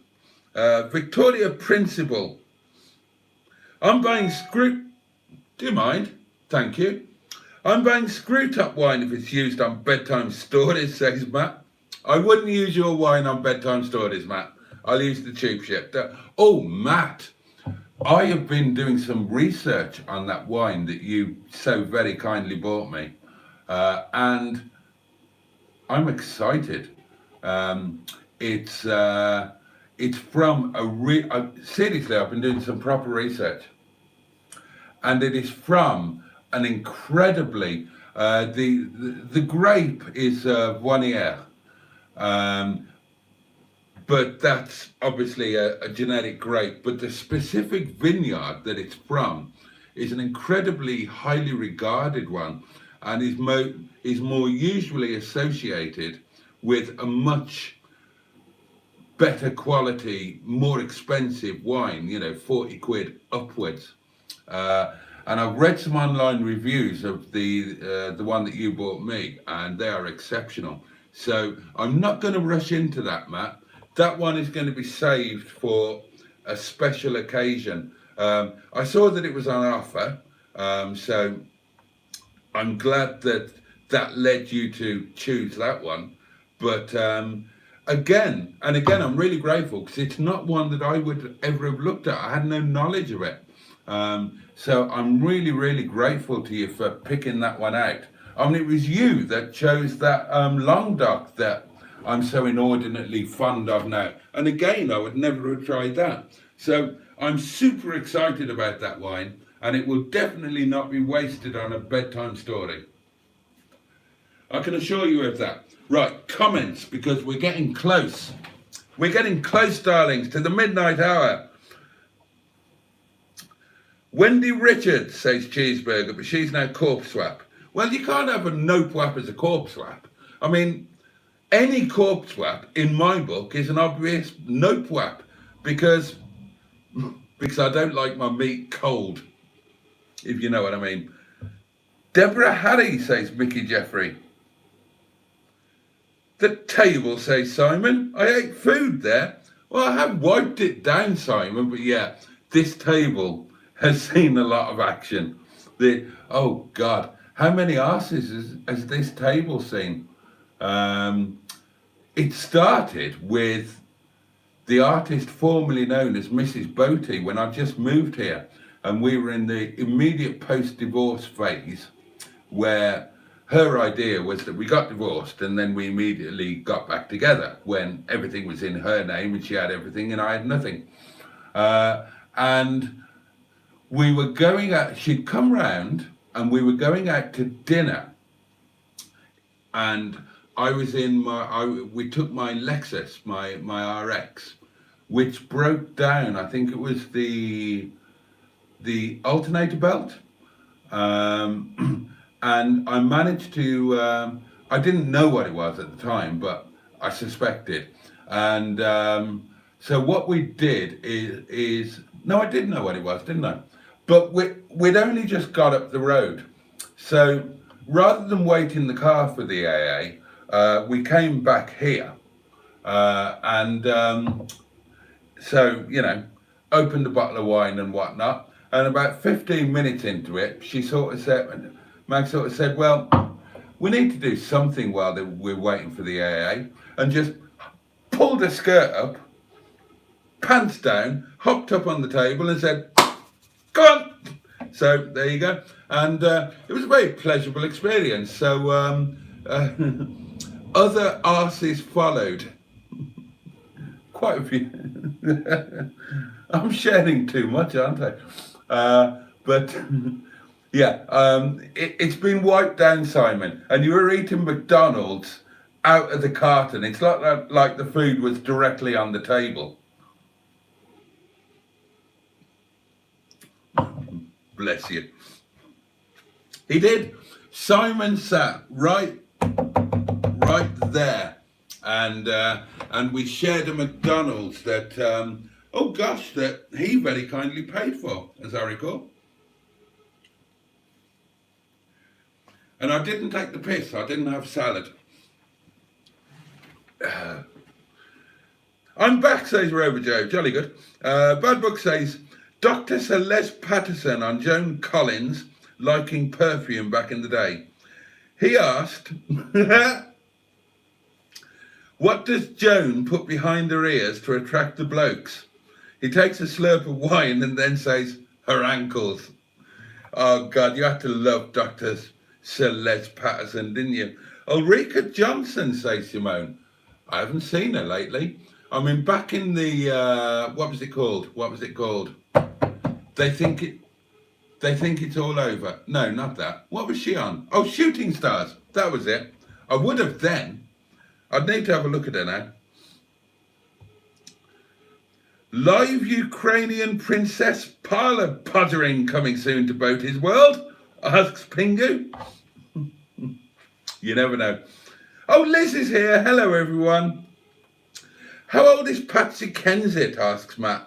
Victoria Principal. I'm buying screw... Do you mind? Thank you. I'm buying screw top wine if it's used on bedtime stories, says Matt. I wouldn't use your wine on bedtime stories, Matt. I'll use the cheap shit. Oh, Matt. I have been doing some research on that wine that you so very kindly bought me. And I'm excited. It's from seriously, I've been doing some proper research, and it is from an incredibly the grape is Vonier, but that's obviously a genetic grape. But the specific vineyard that it's from is an incredibly highly regarded one, and is more usually associated with a much better quality, more expensive wine, you know, 40 quid upwards. And I've read some online reviews of the one that you bought me, and they are exceptional. So I'm not going to rush into that, Matt. That one is going to be saved for a special occasion. I saw that it was on offer, so I'm glad that that led you to choose that one. But again, I'm really grateful because it's not one that I would ever have looked at. I had no knowledge of it. So I'm really, really grateful to you for picking that one out. I mean, it was you that chose that Languedoc that I'm so inordinately fond of now. And again, I would never have tried that. So I'm super excited about that wine, and it will definitely not be wasted on a bedtime story. I can assure you of that. Right, comments, because we're getting close. We're getting close, darlings, to the midnight hour. Wendy Richards says cheeseburger, but she's now corpse swap. Well, you can't have a nope wap as a corpse swap. I mean, any corpse swap in my book is an obvious nope wap because I don't like my meat cold, if you know what I mean. Deborah Harry, says Mickey Jeffrey. The table, says Simon. I ate food there. Well, I have wiped it down, Simon, but yeah, this table has seen a lot of action. Oh God, how many arses has this table seen? It started with the artist formerly known as Mrs. Boaty when I just moved here, and we were in the immediate post-divorce phase where her idea was that we got divorced and then we immediately got back together when everything was in her name and she had everything and I had nothing. And we were going out, she'd come round and we were going out to dinner, and I was in we took my Lexus, my RX, which broke down. I think it was the alternator belt, and I managed to I didn't know what it was at the time, but I suspected. And so what we did is no, I did know what it was, didn't I? But we'd only just got up the road. So rather than wait in the car for the AA, we came back here. So, you know, opened a bottle of wine and whatnot. And about 15 minutes into it, she sort of said, Mag sort of said, well, we need to do something while we're waiting for the AA. And just pulled her skirt up, pants down, hopped up on the table and said, go on. So there you go. And it was a very pleasurable experience. So other arses followed. Quite a few. I'm sharing too much, aren't I? But yeah, it's been wiped down, Simon. And you were eating McDonald's out of the carton. It's like the food was directly on the table. Bless you. He did. Simon sat right there, and we shared a McDonald's that oh gosh, that he very kindly paid for, as I recall. And I didn't take the piss. I didn't have salad. I'm back, says Rover Joe. Jolly good. Bad Book says Dr. Celeste Patterson on Joan Collins liking perfume back in the day. He asked, what does Joan put behind her ears to attract the blokes? He takes a slurp of wine and then says, her ankles. Oh God, you have to love Dr. Celeste Patterson, didn't you? Ulrika Johnston, says Simone. I haven't seen her lately. I mean, back in the, what was it called? They think it's all over. No, not that. What was she on? Oh, Shooting Stars. That was it. I would have then. I'd need to have a look at her now. Live Ukrainian princess parlour pottering coming soon to Boaty's World, asks Pingu. You never know. Oh, Liz is here. Hello, everyone. How old is Patsy Kensit, asks Matt.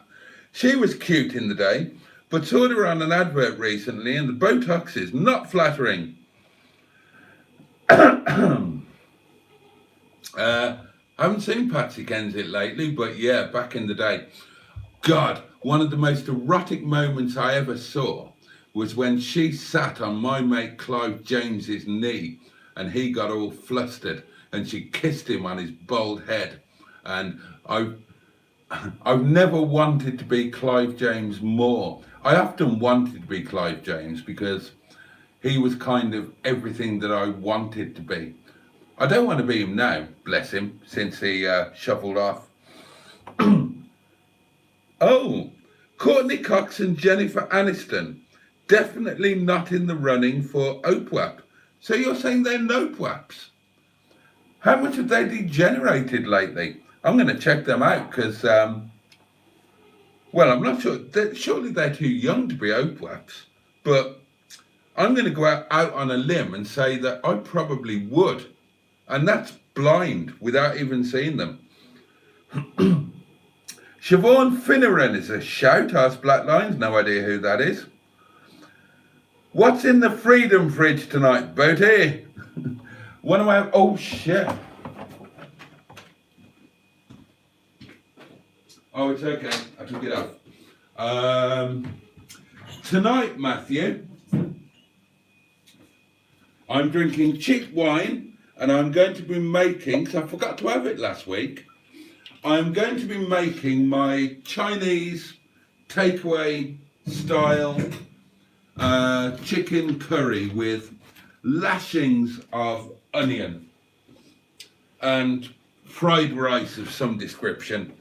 She was cute in the day, but saw her on an advert recently and the Botox is not flattering. Haven't seen Patsy Kensit lately, but yeah, back in the day. God, one of the most erotic moments I ever saw was when she sat on my mate Clive James's knee and he got all flustered and she kissed him on his bald head. And I've never wanted to be Clive James more. I often wanted to be Clive James because he was kind of everything that I wanted to be. I don't want to be him now, bless him, since he shuffled off. Oh, Courtney Cox and Jennifer Aniston, definitely not in the running for OPWAP. So you're saying they're NOPWAPs? How much have they degenerated lately? I'm going to check them out because, well, I'm not sure. Surely they're too young to be OPWAPs, but I'm going to go out on a limb and say that I probably would. And that's blind without even seeing them. Siobhan Finneran is a shout, asked Black Lines. No idea who that is. What's in the Freedom fridge tonight, Boaty? One of my... Oh, shit. Oh, it's okay. I took it off. Tonight, Matthew, I'm drinking cheap wine. And I'm going to be making, because I forgot to have it last week, I'm going to be making my Chinese takeaway style chicken curry with lashings of onion and fried rice of some description.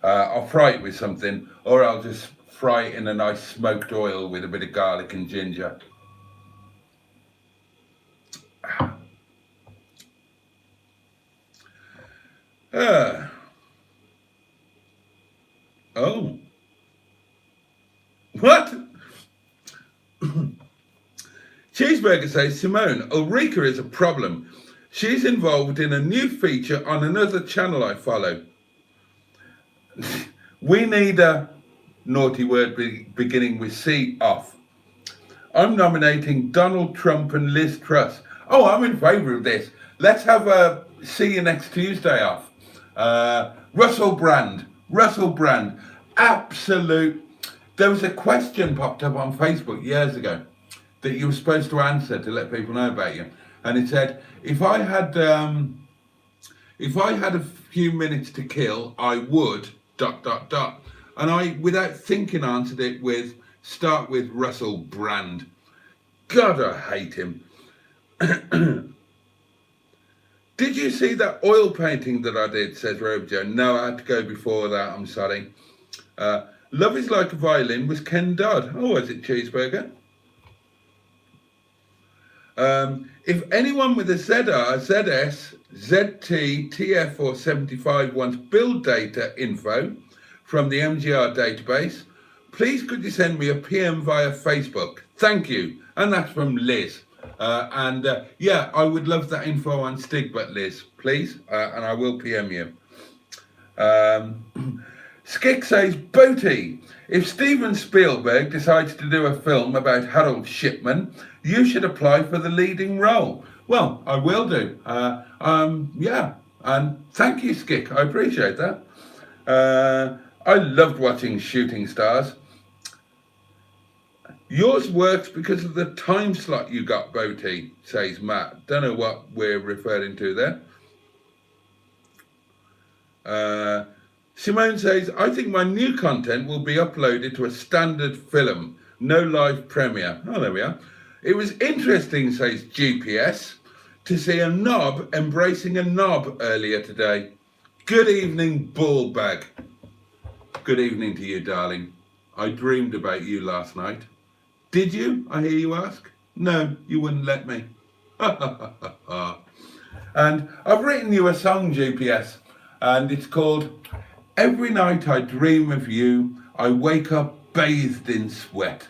I'll fry it with something, or I'll just fry it in a nice smoked oil with a bit of garlic and ginger. Oh. What? Cheeseburger says, Simone, Ulrika is a problem. She's involved in a new feature on another channel I follow. We need a naughty word beginning with C off. I'm nominating Donald Trump and Liz Truss. Oh, I'm in favour of this. Let's have a see you next Tuesday off. Russell Brand. Absolute. There was a question popped up on Facebook years ago that you were supposed to answer to let people know about you. And it said, if I had a few minutes to kill, I would ... And I, without thinking, answered it with, start with Russell Brand. God, I hate him. Did you see that oil painting that I did, says Rover Joe? No, I had to go before that, I'm sorry. Love is Like a Violin was Ken Dodd. Oh, was it Cheeseburger? If anyone with a ZR, ZS, ZT, TF or 75 wants build data info from the MGR database, please could you send me a PM via Facebook? Thank you. And that's from Liz. Yeah, I would love that info on Stigbürt, Liz, please. And I will PM you. Skick says, Boaty, if Steven Spielberg decides to do a film about Harold Shipman, you should apply for the leading role. Well, I will do. Yeah, and thank you, Skick. I appreciate that. I loved watching Shooting Stars. Yours works because of the time slot you got, Boaty, says Matt. Don't know what we're referring to there. Simone says, I think my new content will be uploaded to a standard film, no live premiere. Oh, there we are. It was interesting, says GPS, to see a knob embracing a knob earlier today. Good evening, ball bag. Good evening to you, darling. I dreamed about you last night. Did you? I hear you ask. No, you wouldn't let me. And I've written you a song, GPS, and it's called Every Night I Dream of You, I Wake Up Bathed in Sweat.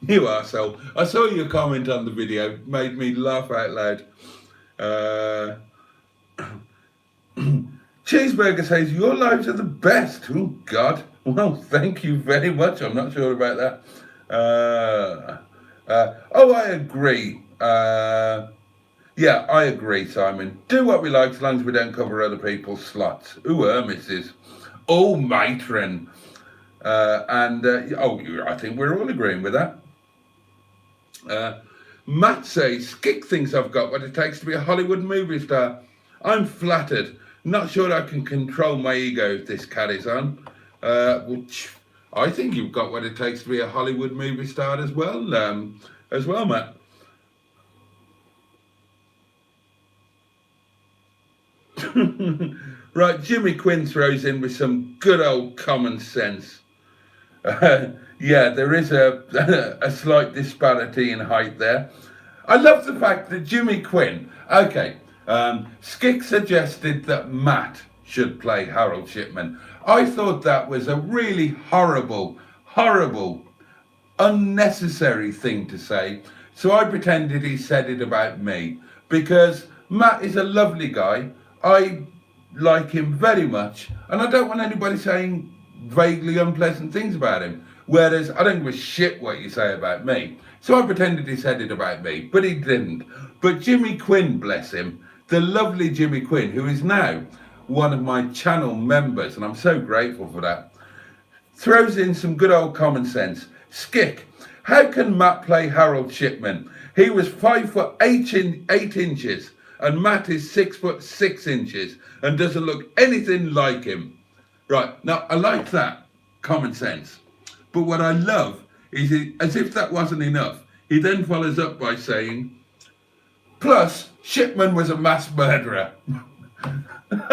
You arsehole. I saw your comment on the video, made me laugh out loud. Cheeseburger says, your lives are the best. Oh, God. Well, thank you very much. I'm not sure about that. Oh, I agree. Yeah, I agree, Simon. Do what we like as long as we don't cover other people's slots. Ooh, Mrs. Oh, matron. I think we're all agreeing with that. Matt says, Skick thinks I've got what it takes to be a Hollywood movie star. I'm flattered. Not sure I can control my ego if this carries on. I think you've got what it takes to be a Hollywood movie star as well, Matt. Right, Jimmy Quinn throws in with some good old common sense. Yeah, there is a slight disparity in height there. I love the fact that Jimmy Quinn, okay, Skick suggested that Matt should play Harold Shipman. I thought that was a really horrible, unnecessary thing to say. So I pretended he said it about me, because Matt is a lovely guy. I like him very much, and I don't want anybody saying vaguely unpleasant things about him. Whereas I don't give a shit what you say about me. So I pretended he said it about me, but he didn't. But Jimmy Quinn, bless him, the lovely Jimmy Quinn, who is now one of my channel members, and I'm so grateful for that, throws in some good old common sense. Skick, how can Matt play Harold Shipman? He was 5'8" inches, and Matt is 6'6" and doesn't look anything like him. Right, now I like that, common sense. But what I love is, as if that wasn't enough, he then follows up by saying, plus, Shipman was a mass murderer. And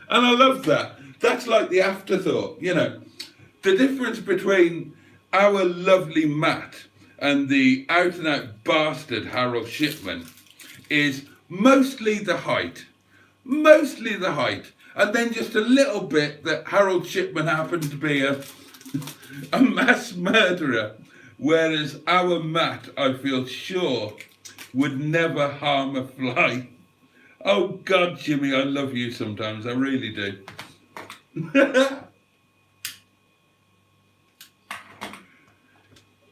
I love that. That's like the afterthought, you know. The difference between our lovely Matt and the out-and-out bastard Harold Shipman is mostly the height. And then just a little bit that Harold Shipman happened to be a mass murderer. Whereas our mat, I feel sure, would never harm a fly. Oh God, Jimmy, I love you sometimes. I really do.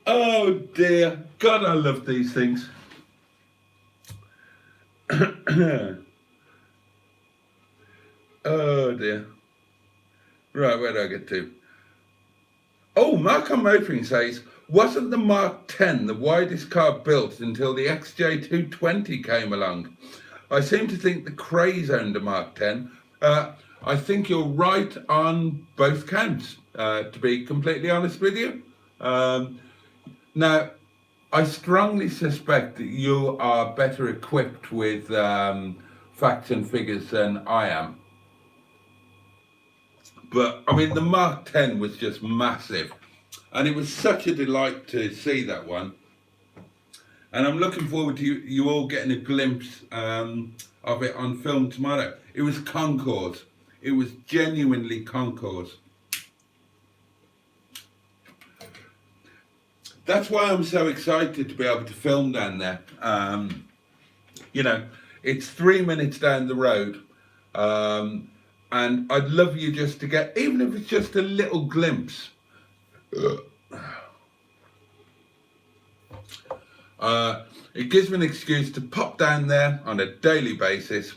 Oh dear. God, I love these things. Oh dear. Right, where do I get to? Oh, Mark on Motoring says, wasn't the Mark 10 the widest car built until the XJ220 came along? I seem to think the craze owned a Mark 10. I think you're right on both counts, to be completely honest with you. Now, I strongly suspect that you are better equipped with facts and figures than I am. But, I mean, the Mark 10 was just massive. And it was such a delight to see that one. And I'm looking forward to you all getting a glimpse of it on film tomorrow. It was concours. It was genuinely concours. That's why I'm so excited to be able to film down there. You know, it's 3 minutes down the road. And I'd love you just to get, even if it's just a little glimpse. It gives me an excuse to pop down there on a daily basis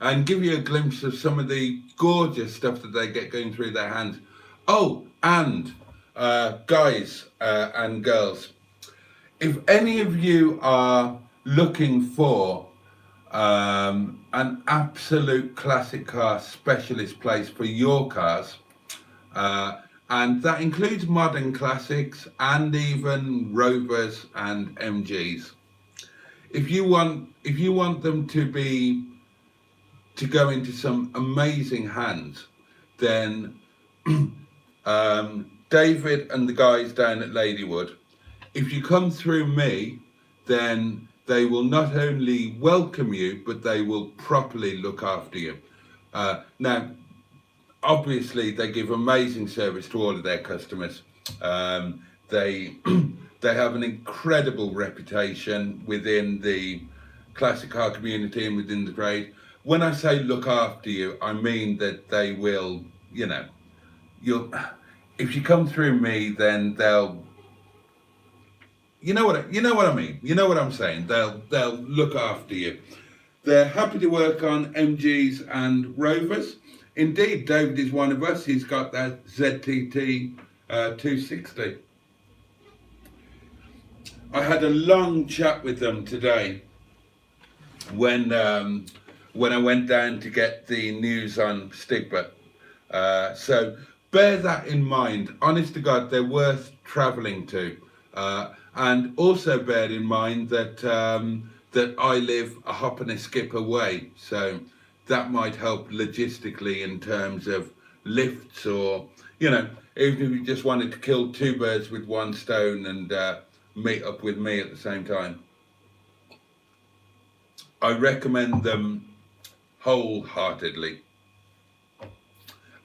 and give you a glimpse of some of the gorgeous stuff that they get going through their hands. Oh, and guys and girls, if any of you are looking for an absolute classic car specialist place for your cars, and that includes modern classics and even Rovers and MGs. If you want them to go into some amazing hands, then David and the guys down at Ladywood, if you come through me, then they will not only welcome you, but they will properly look after you. Now, obviously, they give amazing service to all of their customers. They have an incredible reputation within the classic car community and within the trade. When I say look after you, I mean that they will, you know, if you come through me, then they'll, you know what I mean. You know what I'm saying. They'll look after you. They're happy to work on MGs and Rovers. Indeed, David is one of us. He's got that ZTT 260. I had a long chat with them today when I went down to get the news on Stigbürt. So bear that in mind. Honest to God, they're worth travelling to. And also bear in mind that that I live a hop and a skip away, so that might help logistically in terms of lifts, or, you know, even if you just wanted to kill two birds with one stone and meet up with me at the same time. I recommend them wholeheartedly.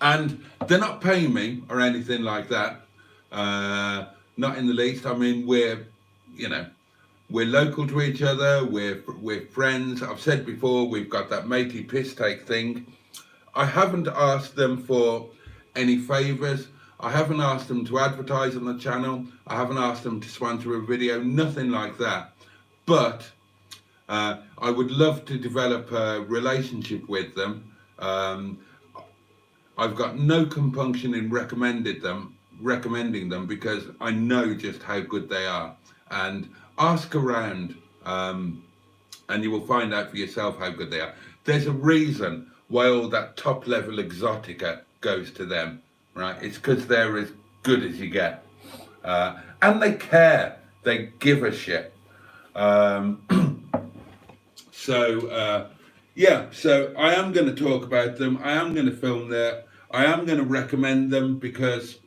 And they're not paying me or anything like that. Not in the least. I mean, we're local to each other. We're friends. I've said before, we've got that matey piss take thing. I haven't asked them for any favours. I haven't asked them to advertise on the channel. I haven't asked them to sponsor a video. Nothing like that. But I would love to develop a relationship with them. I've got no compunction in recommending them because I know just how good they are. And ask around and you will find out for yourself how good they are. There's a reason why all that top level exotica goes to them, right? It's because they're as good as you get. And they care. They give a shit. So I am going to talk about them. I am going to film there. I am going to recommend them because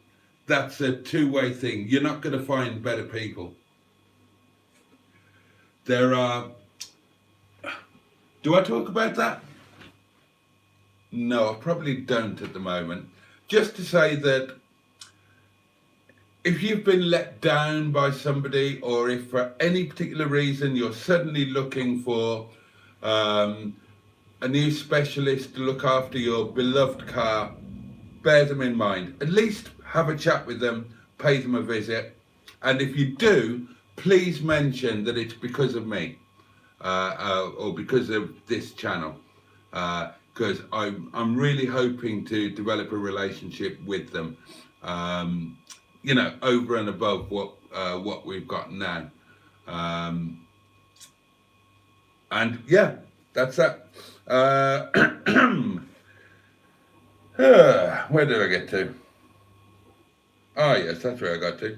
that's a two-way thing. You're not going to find better people. There are... Do I talk about that? No, I probably don't at the moment. Just to say that if you've been let down by somebody, or if for any particular reason you're suddenly looking for a new specialist to look after your beloved car, bear them in mind. At least have a chat with them, pay them a visit, and if you do, please mention that it's because of me or because of this channel, because I'm really hoping to develop a relationship with them, you know, over and above what we've got now, and yeah, that's that. Where did I get to? Oh yes, that's where I got to.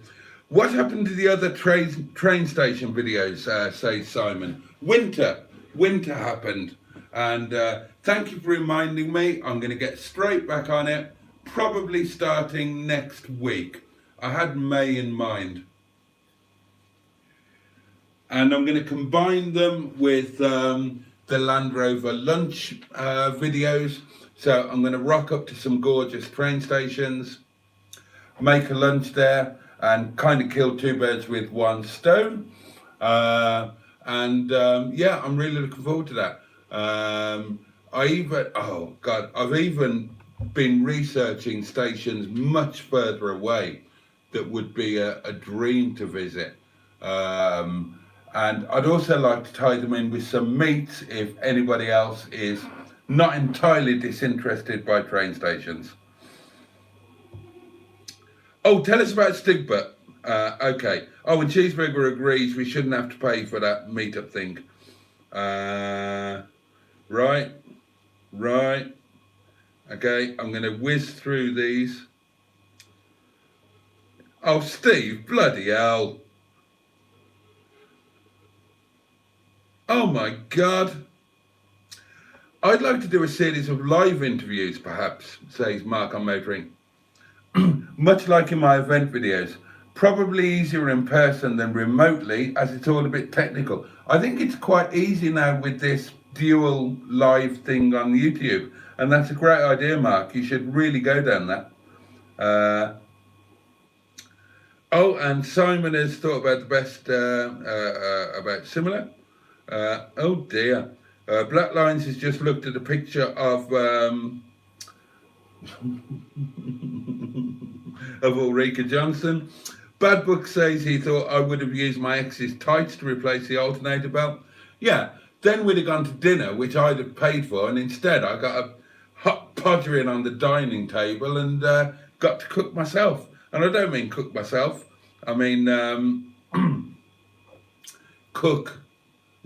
What happened to the other train station videos, says Simon? Winter happened, and thank you for reminding me. I'm going to get straight back on it, probably starting next week. I had May in mind, and I'm going to combine them with the Land Rover lunch videos. So I'm going to rock up to some gorgeous train stations, make a lunch there, and kind of kill two birds with one stone. Yeah, I'm really looking forward to that. I've even been researching stations much further away that would be a dream to visit. And I'd also like to tie them in with some meats if anybody else is not entirely disinterested by train stations. Oh, tell us about Stigbürt. Okay. Oh, and Cheeseburger agrees we shouldn't have to pay for that meetup thing. Right. Okay, I'm going to whiz through these. Oh, Steve, bloody hell. Oh my God. I'd like to do a series of live interviews, perhaps, says Mark on Motoring. Much like in my event videos. Probably easier in person than remotely, as it's all a bit technical. I think it's quite easy now with this dual live thing on YouTube. And that's a great idea, Mark. You should really go down that. Oh, and Simon has thought about the best, about similar. Oh dear. Black Lines has just looked at a picture of Ulrika Johnston. Bad Book says he thought I would have used my ex's tights to replace the alternator belt. Yeah, then we'd have gone to dinner, which I'd have paid for, and instead I got a hot podgering on the dining table and got to cook myself. And I don't mean cook myself, I mean cook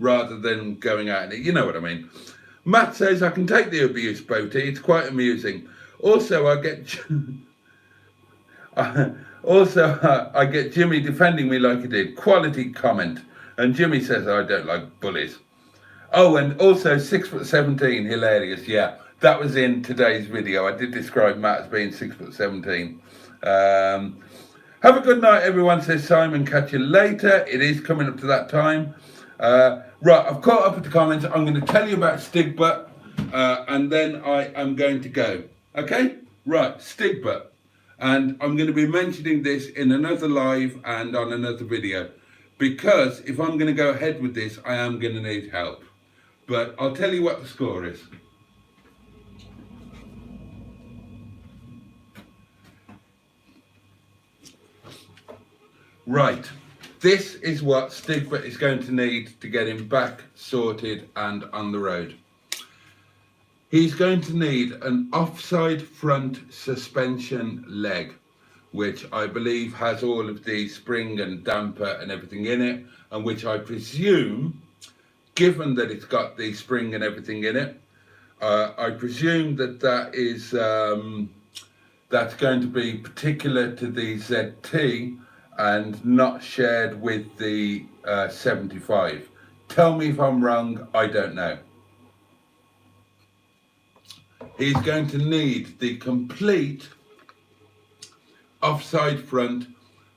rather than going out and eat. You know what I mean. Matt says I can take the abuse, Boaty. It's quite amusing. Also, I get Jimmy defending me like he did. Quality comment. And Jimmy says I don't like bullies. Oh, and also 6'17", hilarious. Yeah, that was in today's video. I did describe Matt as being 6'17". Have a good night, everyone, says Simon. Catch you later. It is coming up to that time. Right, I've caught up with the comments. I'm going to tell you about Stigbürt, and then I am going to go. Okay? Right, Stigbürt. And I'm going to be mentioning this in another live and on another video, because if I'm going to go ahead with this, I am going to need help. But I'll tell you what the score is. Right. This is what Stigbürt is going to need to get him back sorted and on the road. He's going to need an offside front suspension leg, which I believe has all of the spring and damper and everything in it, and which I presume, given that it's got the spring and everything in it, I presume that that is that's going to be particular to the ZT and not shared with the 75. Tell me if I'm wrong, I don't know. He's going to need the complete offside front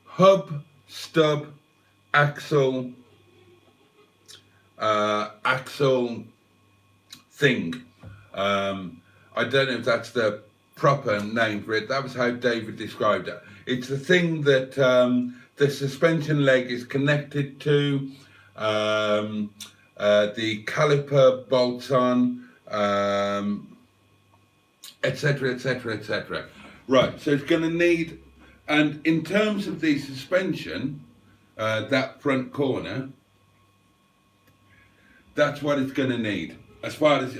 hub, stub, axle thing. I don't know if that's the proper name for it. That was how David described it. It's the thing that the suspension leg is connected to, the caliper bolts on, etc, etc, etc. Right, so it's going to need, and in terms of the suspension, that front corner, that's what it's going to need. As far as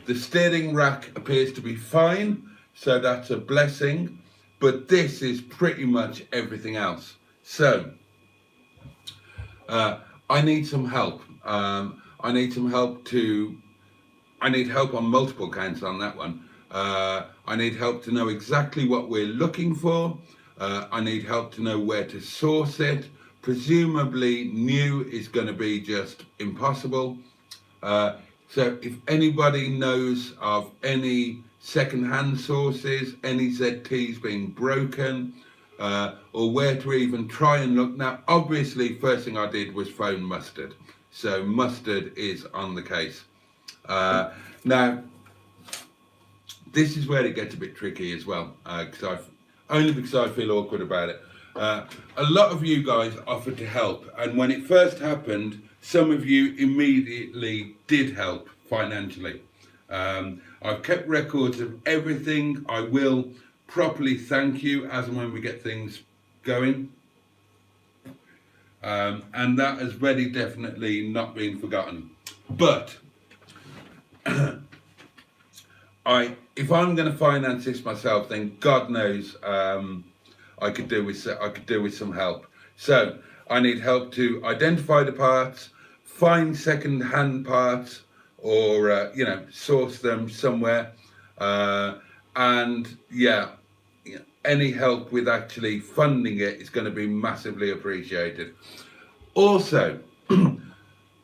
the steering rack appears to be fine, so that's a blessing, but this is pretty much everything else. So I need some help. I need some help I need help on multiple counts on that one. I need help to know exactly what we're looking for. I need help to know where to source it. Presumably new is going to be just impossible. So if anybody knows of any second-hand sources, any ZTs being broken, or where to even try and look. Now, obviously, first thing I did was phone Mustard. So Mustard is on the case. Now, this is where it gets a bit tricky as well, only because I feel awkward about it. A lot of you guys offered to help, and when it first happened, some of you immediately did help financially. I've kept records of everything. I will properly thank you as and when we get things going. And that has very definitely not been forgotten. But if I'm going to finance this myself, then God knows I could do with some help. So I need help to identify the parts, find second-hand parts, or source them somewhere, and yeah, any help with actually funding it is going to be massively appreciated. Also,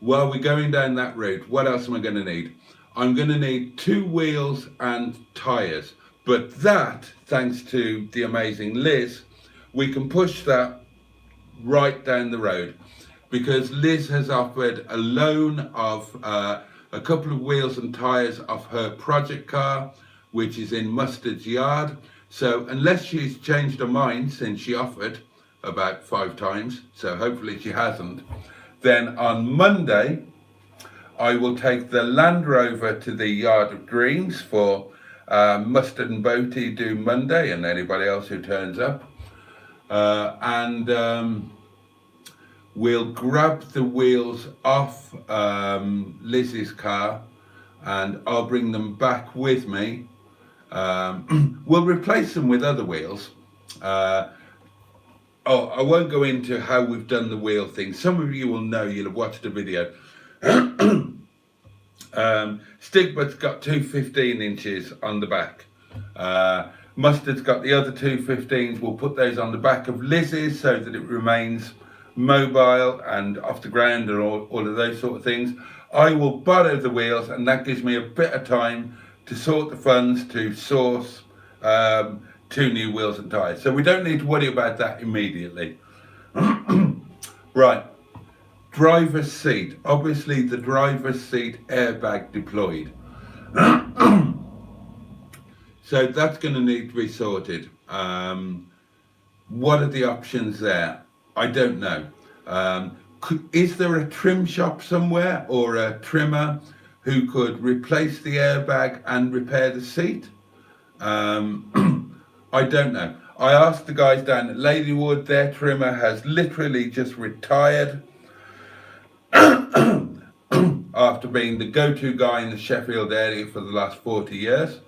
while we're going down that route, what else am I going to need? I'm going to need 2 wheels and tyres, but that, thanks to the amazing Liz, we can push that right down the road, because Liz has offered a loan of a couple of wheels and tyres off her project car, which is in Mustard's yard. So unless she's changed her mind since she offered about 5 times, so hopefully she hasn't, then on Monday I will take the Land Rover to the Yard of Dreams for Mustard and Boaty do Monday, and anybody else who turns up, and we'll grab the wheels off Liz's car, and I'll bring them back with me. We'll replace them with other wheels. I won't go into how we've done the wheel thing. Some of you will know, you'll have watched the video. Stigbürt's got 2 15 inches on the back. Mustard's got the other 2 15s. We'll put those on the back of Liz's so that it remains mobile and off the ground and all of those sort of things. I will borrow the wheels, and that gives me a bit of time to sort the funds to source 2 new wheels and tyres. So we don't need to worry about that immediately. Right, driver's seat. Obviously the driver's seat airbag deployed. So that's going to need to be sorted. What are the options there? I don't know. Is there a trim shop somewhere or a trimmer who could replace the airbag and repair the seat? I don't know. I asked the guys down at Ladywood. Their trimmer has literally just retired after being the go-to guy in the Sheffield area for the last 40 years.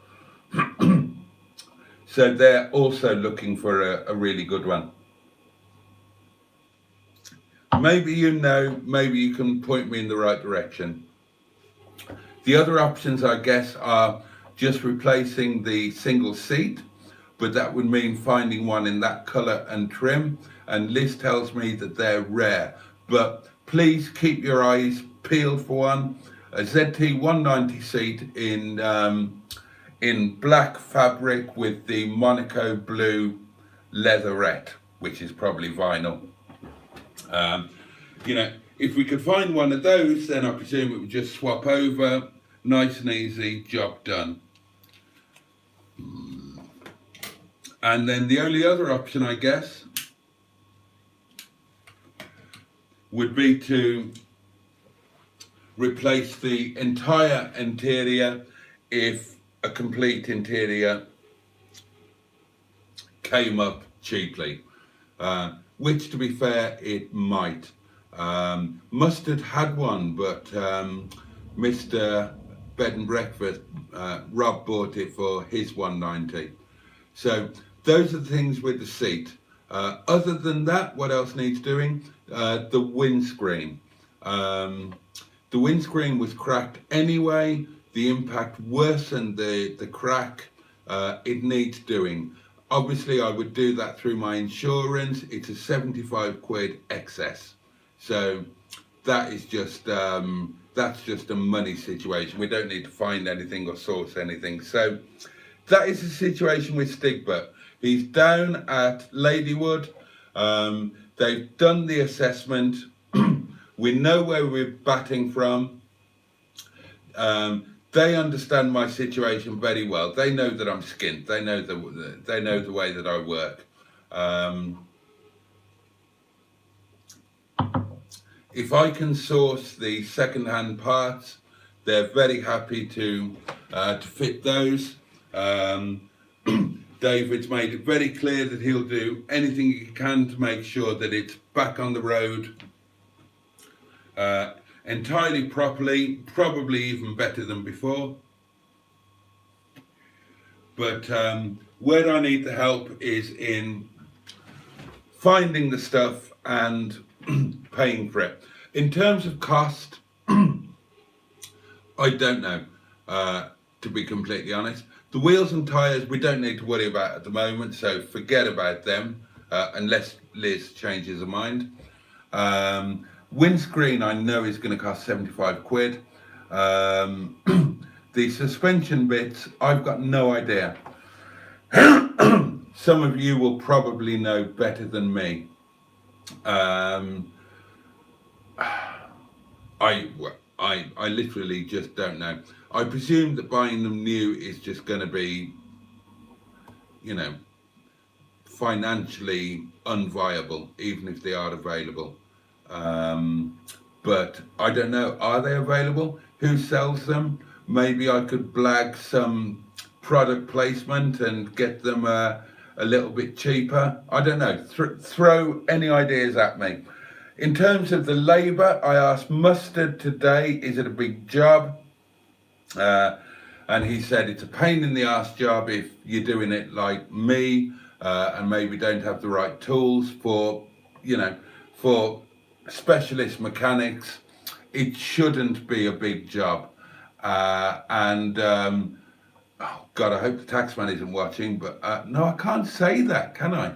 So they're also looking for a really good one. Maybe you know, maybe you can point me in the right direction. The other options, I guess, are just replacing the single seat, but that would mean finding one in that colour and trim, and Liz tells me that they're rare. But please keep your eyes peeled for one. A ZT 190 seat in black fabric with the Monaco blue leatherette, which is probably vinyl. If we could find one of those, then I presume it would just swap over, nice and easy, job done. And then the only other option, I guess, would be to replace the entire interior if a complete interior came up cheaply, which, to be fair, it might. Mustard had one, but Mr. Bed and Breakfast, Rob bought it for his 190. So those are the things with the seat. Other than that, what else needs doing? The windscreen. The windscreen was cracked anyway. The impact worsened the crack. It needs doing. Obviously, I would do that through my insurance. It's a 75 quid excess. So that is just, that's just a money situation. We don't need to find anything or source anything. So that is the situation with Stigbürt. He's down at Ladywood. They've done the assessment. We know where we're batting from. They understand my situation very well. They know that I'm skint. They know the way that I work. If I can source the second-hand parts, they're very happy to fit those. David's made it very clear that he'll do anything he can to make sure that it's back on the road entirely properly, probably even better than before. But where I need the help is in finding the stuff and paying for it. In terms of cost, I don't know, to be completely honest. The wheels and tyres we don't need to worry about at the moment, so forget about them unless Liz changes her mind. Windscreen I know is going to cost 75 quid. The suspension bits, I've got no idea. Some of you will probably know better than me. I literally just don't know. I presume that buying them new is just going to be, you know, financially unviable, even if they are available. But I don't know, are they available? Who sells them? Maybe I could blag some product placement and get them a little bit cheaper. I don't know, throw any ideas at me. In terms of the labour, I asked Mustard today, is it a big job? And he said it's a pain in the arse job if you're doing it like me and maybe don't have the right tools for, you know, for specialist mechanics. It shouldn't be a big job. Oh God, I hope the taxman isn't watching, but no, I can't say that, can I?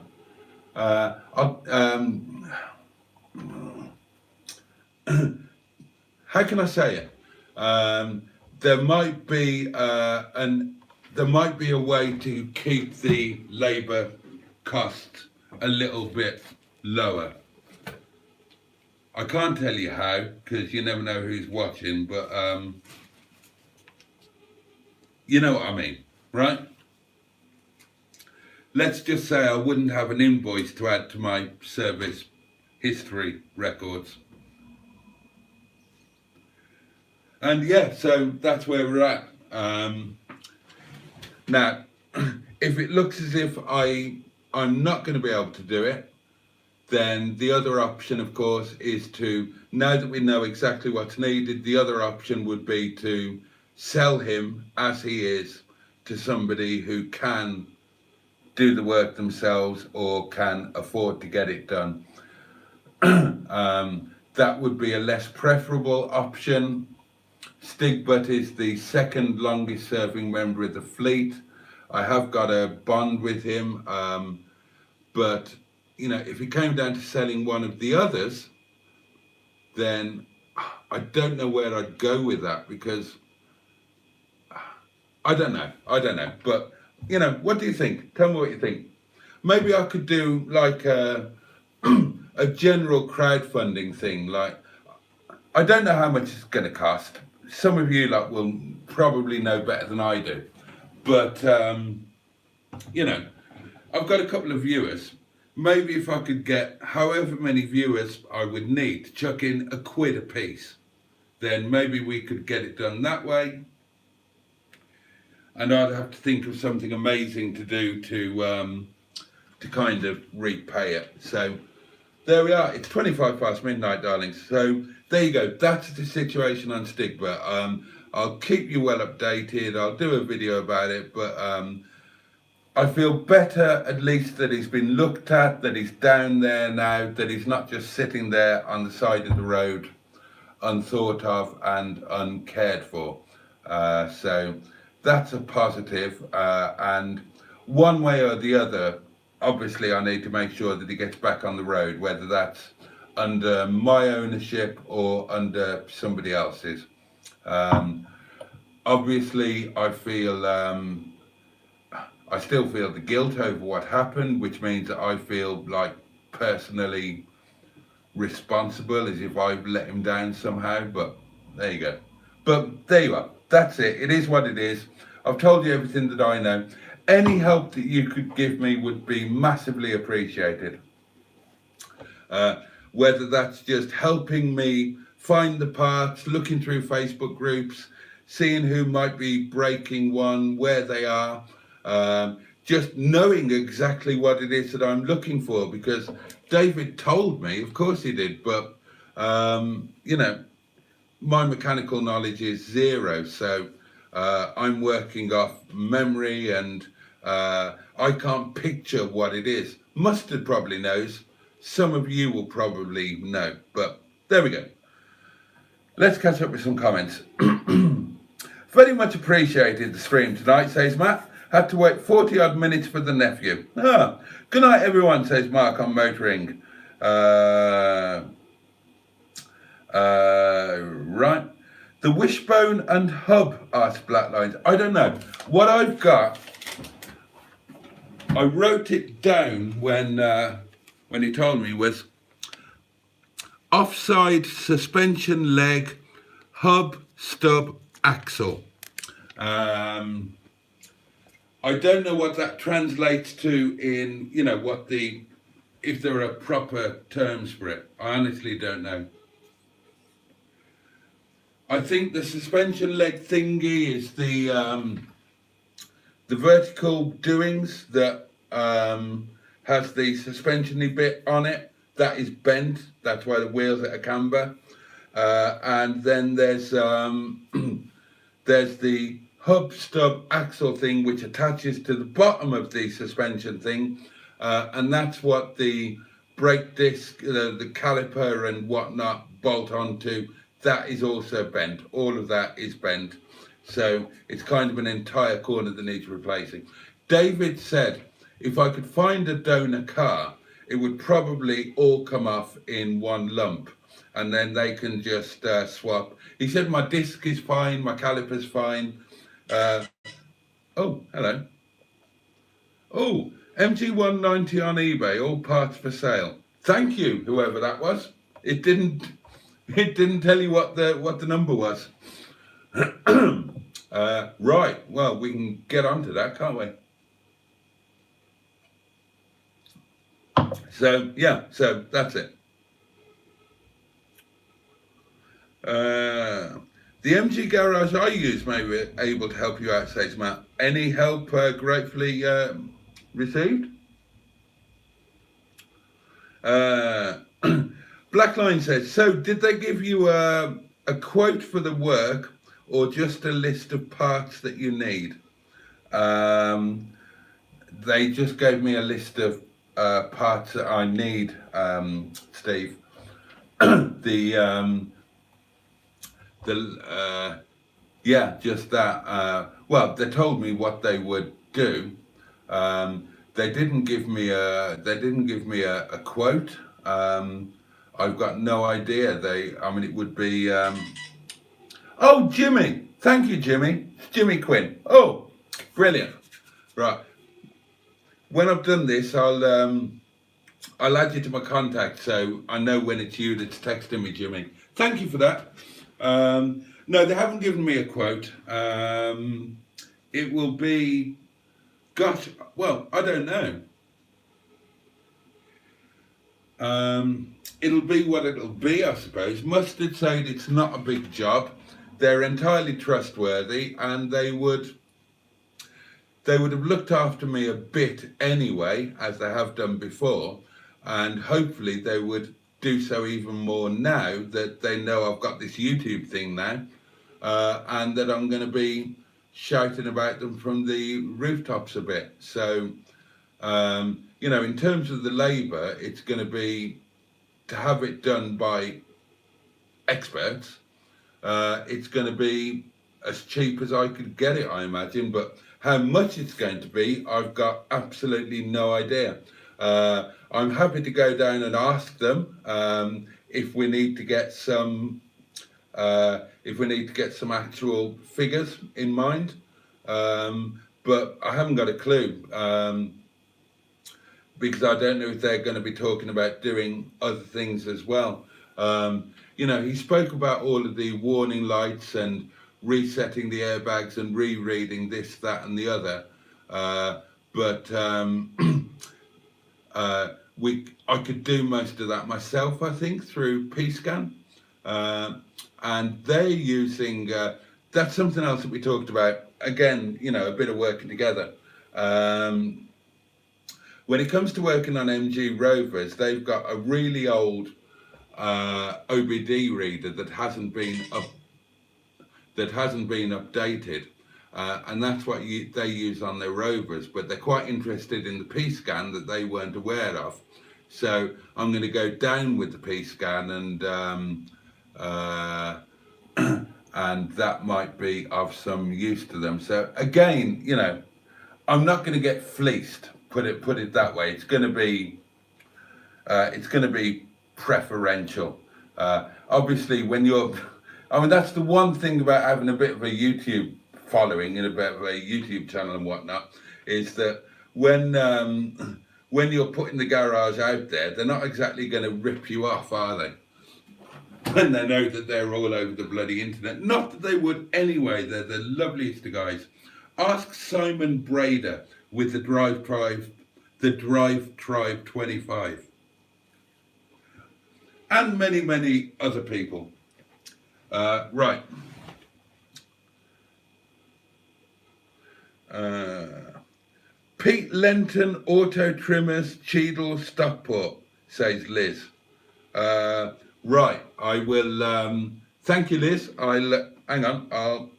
How can I say it? There might be a way to keep the labour cost a little bit lower. I can't tell you how, because you never know who's watching, but you know what I mean, right? Let's just say I wouldn't have an invoice to add to my service history records. And yeah, so that's where we're at. Now, if it looks as if I'm not going to be able to do it, then the other option, of course, is to, now that we know exactly what's needed, the other option would be to sell him as he is to somebody who can do the work themselves or can afford to get it done. That would be a less preferable option. Stigbürt is the second longest serving member of the fleet. I have got a bond with him, but you know, if it came down to selling one of the others, then I don't know where I'd go with that, because I don't know, but you know, what do you think? Tell me what you think. Maybe I could do like a general crowdfunding thing. Like, I don't know how much it's going to cost. Some of you like will probably know better than I do, but you know, I've got a couple of viewers. Maybe if I could get however many viewers I would need to chuck in £1 a piece, then maybe we could get it done that way. And I'd have to think of something amazing to do to kind of repay it. So there we are. It's 25 past midnight, darlings. So there you go. That's the situation on Stigbürt. I'll keep you well updated. I'll do a video about it, but I feel better at least that he's been looked at, that he's down there now, that he's not just sitting there on the side of the road, unthought of and uncared for. So that's a positive. And one way or the other, obviously I need to make sure that he gets back on the road, whether that's under my ownership or under somebody else's. Obviously I feel I still feel the guilt over what happened, which means that I feel like personally responsible, as if I've let him down somehow, but there you go. But there you are. That's it. It is what it is. I've told you everything that I know. Any help that you could give me would be massively appreciated. Whether that's just helping me find the parts, looking through Facebook groups, seeing who might be breaking one, where they are, just knowing exactly what it is that I'm looking for, because David told me, of course he did, but you know, my mechanical knowledge is zero, so I'm working off memory, and I can't picture what it is. Mustard probably knows. Some of you will probably know, but there we go. Let's catch up with some comments. Very much appreciated the stream tonight, says Matt. Had to wait 40 odd minutes for the nephew. Good night everyone, says Mark on motoring. Right. The wishbone and hub, asked Blacklines. I don't know. What I've got, I wrote it down when he told me, was offside suspension leg, hub, stub, axle. I don't know what that translates to in, you know, what the, if there are proper terms for it. I honestly don't know. I think the suspension leg thingy is the vertical doings that has the suspension-y bit on it. That is bent. That's why the wheels are camber. And then there's the hub stub axle thing, which attaches to the bottom of the suspension thing, and that's what the brake disc, the caliper and whatnot bolt onto. That is also bent. All of that is bent, so it's kind of an entire corner that needs replacing. David said if I could find a donor car, it would probably all come off in one lump, and then they can just swap. He said my disc is fine, my caliper's fine. Oh, hello. Oh, MG190 on eBay, all parts for sale. Thank you, whoever that was. It didn't tell you what the number was. Right, well, we can get onto that, can't we? So yeah, so that's it. The MG garage I use may be able to help you out, says Matt. Any help gratefully received? Blackline says, so did they give you a quote for the work or just a list of parts that you need? They just gave me a list of parts that I need, Steve. Yeah, just that. Well, they told me what they would do. They didn't give me a quote. I've got no idea. I mean, it would be. Oh, Jimmy! Thank you, Jimmy. It's Jimmy Quinn. Oh, brilliant. Right. When I've done this, I'll add you to my contact, so I know when it's you that's texting me, Jimmy. Thank you for that. No, they haven't given me a quote. It will be, gosh, well, I don't know. It'll be what it'll be, I suppose. Mustard said it's not a big job. They're entirely trustworthy, and they would have looked after me a bit anyway, as they have done before, and hopefully they would do so even more now that they know I've got this YouTube thing now, and that I'm going to be shouting about them from the rooftops a bit. So, you know, in terms of the labour, it's going to be to have it done by experts. It's going to be as cheap as I could get it, I imagine, but how much it's going to be, I've got absolutely no idea. I'm happy to go down and ask them if we need to get some actual figures in mind, but I haven't got a clue, because I don't know if they're going to be talking about doing other things as well. You know, he spoke about all of the warning lights and resetting the airbags and rereading this, that and the other, but I could do most of that myself, I think, through P-Scan, and they're using, that's something else that we talked about, again, you know, a bit of working together. When it comes to working on MG Rovers, they've got a really old OBD reader that hasn't been updated, and that's what they use on their Rovers, but they're quite interested in the P-Scan that they weren't aware of. So I'm going to go down with the P-Scan, and that might be of some use to them. So again, you know, I'm not going to get fleeced, put it that way. It's going to be preferential. Obviously, when you're, I mean, that's the one thing about having a bit of a YouTube following and a bit of a YouTube channel and whatnot, is that when you're putting the garage out there, they're not exactly going to rip you off, are they? When they know that they're all over the bloody internet. Not that they would anyway. They're the loveliest of guys. Ask Simon Brader with the Drive Tribe 25, and many other people. Right. Pete Lenton, Auto Trimmers, Cheadle, Stockport, says Liz. Right, I will, thank you, Liz. Hang on,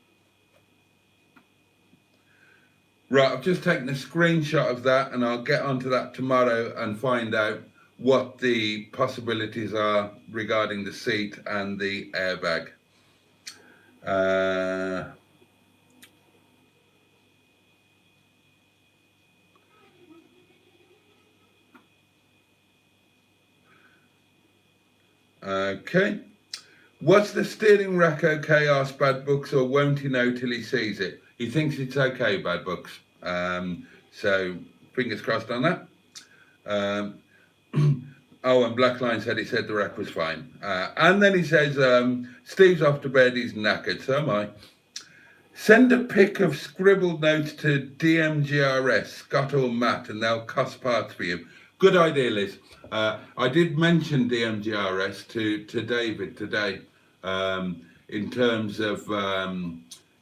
right, I've just taken a screenshot of that, and I'll get onto that tomorrow and find out what the possibilities are regarding the seat and the airbag. Okay. Was the steering rack okay? Asked Bad Books, or won't he know till he sees it? He thinks it's okay, Bad Books. So fingers crossed on that. Oh, and Blackline said he said the rack was fine. And then he says, Steve's off to bed, he's knackered, so am I. Send a pic of scribbled notes to DMGRS, Scott or Matt, and they'll cost parts for you. Good idea, Liz. I did mention DMGRS to David today, in terms of,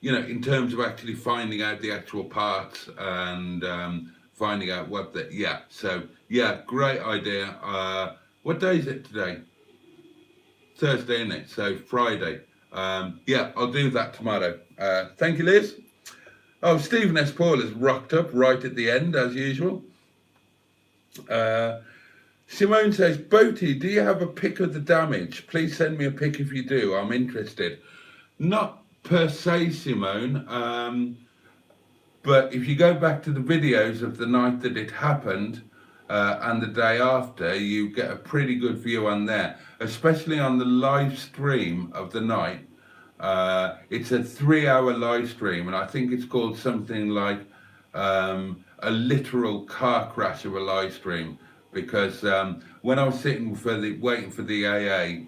you know, in terms of actually finding out the actual parts and finding out what the, yeah. So, yeah, great idea. What day is it today? Thursday, isn't it? So, Friday. Yeah, I'll do that tomorrow. Thank you, Liz. Oh, Stephen S. Paul has rocked up right at the end, as usual. Simone says, Boaty, do you have a pic of the damage? Please send me a pic if you do. I'm interested. Not per se, Simone, but if you go back to the videos of the night that it happened and the day after, you get a pretty good view on there, especially on the live stream of the night. It's a 3-hour live stream, and I think it's called something like a literal car crash of a live stream, because when I was sitting waiting for the AA,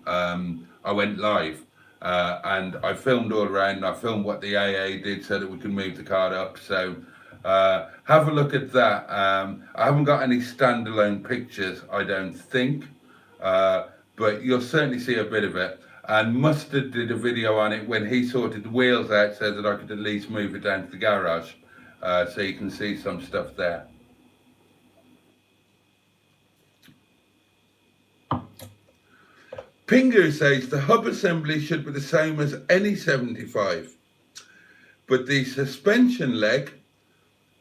I went live, and I filmed all around, and I filmed what the AA did so that we can move the car up. So have a look at that. I haven't got any standalone pictures, I don't think, but you'll certainly see a bit of it. And Mustard did a video on it when he sorted the wheels out so that I could at least move it down to the garage, so you can see some stuff there. Pingu says the hub assembly should be the same as any 75, but the suspension leg,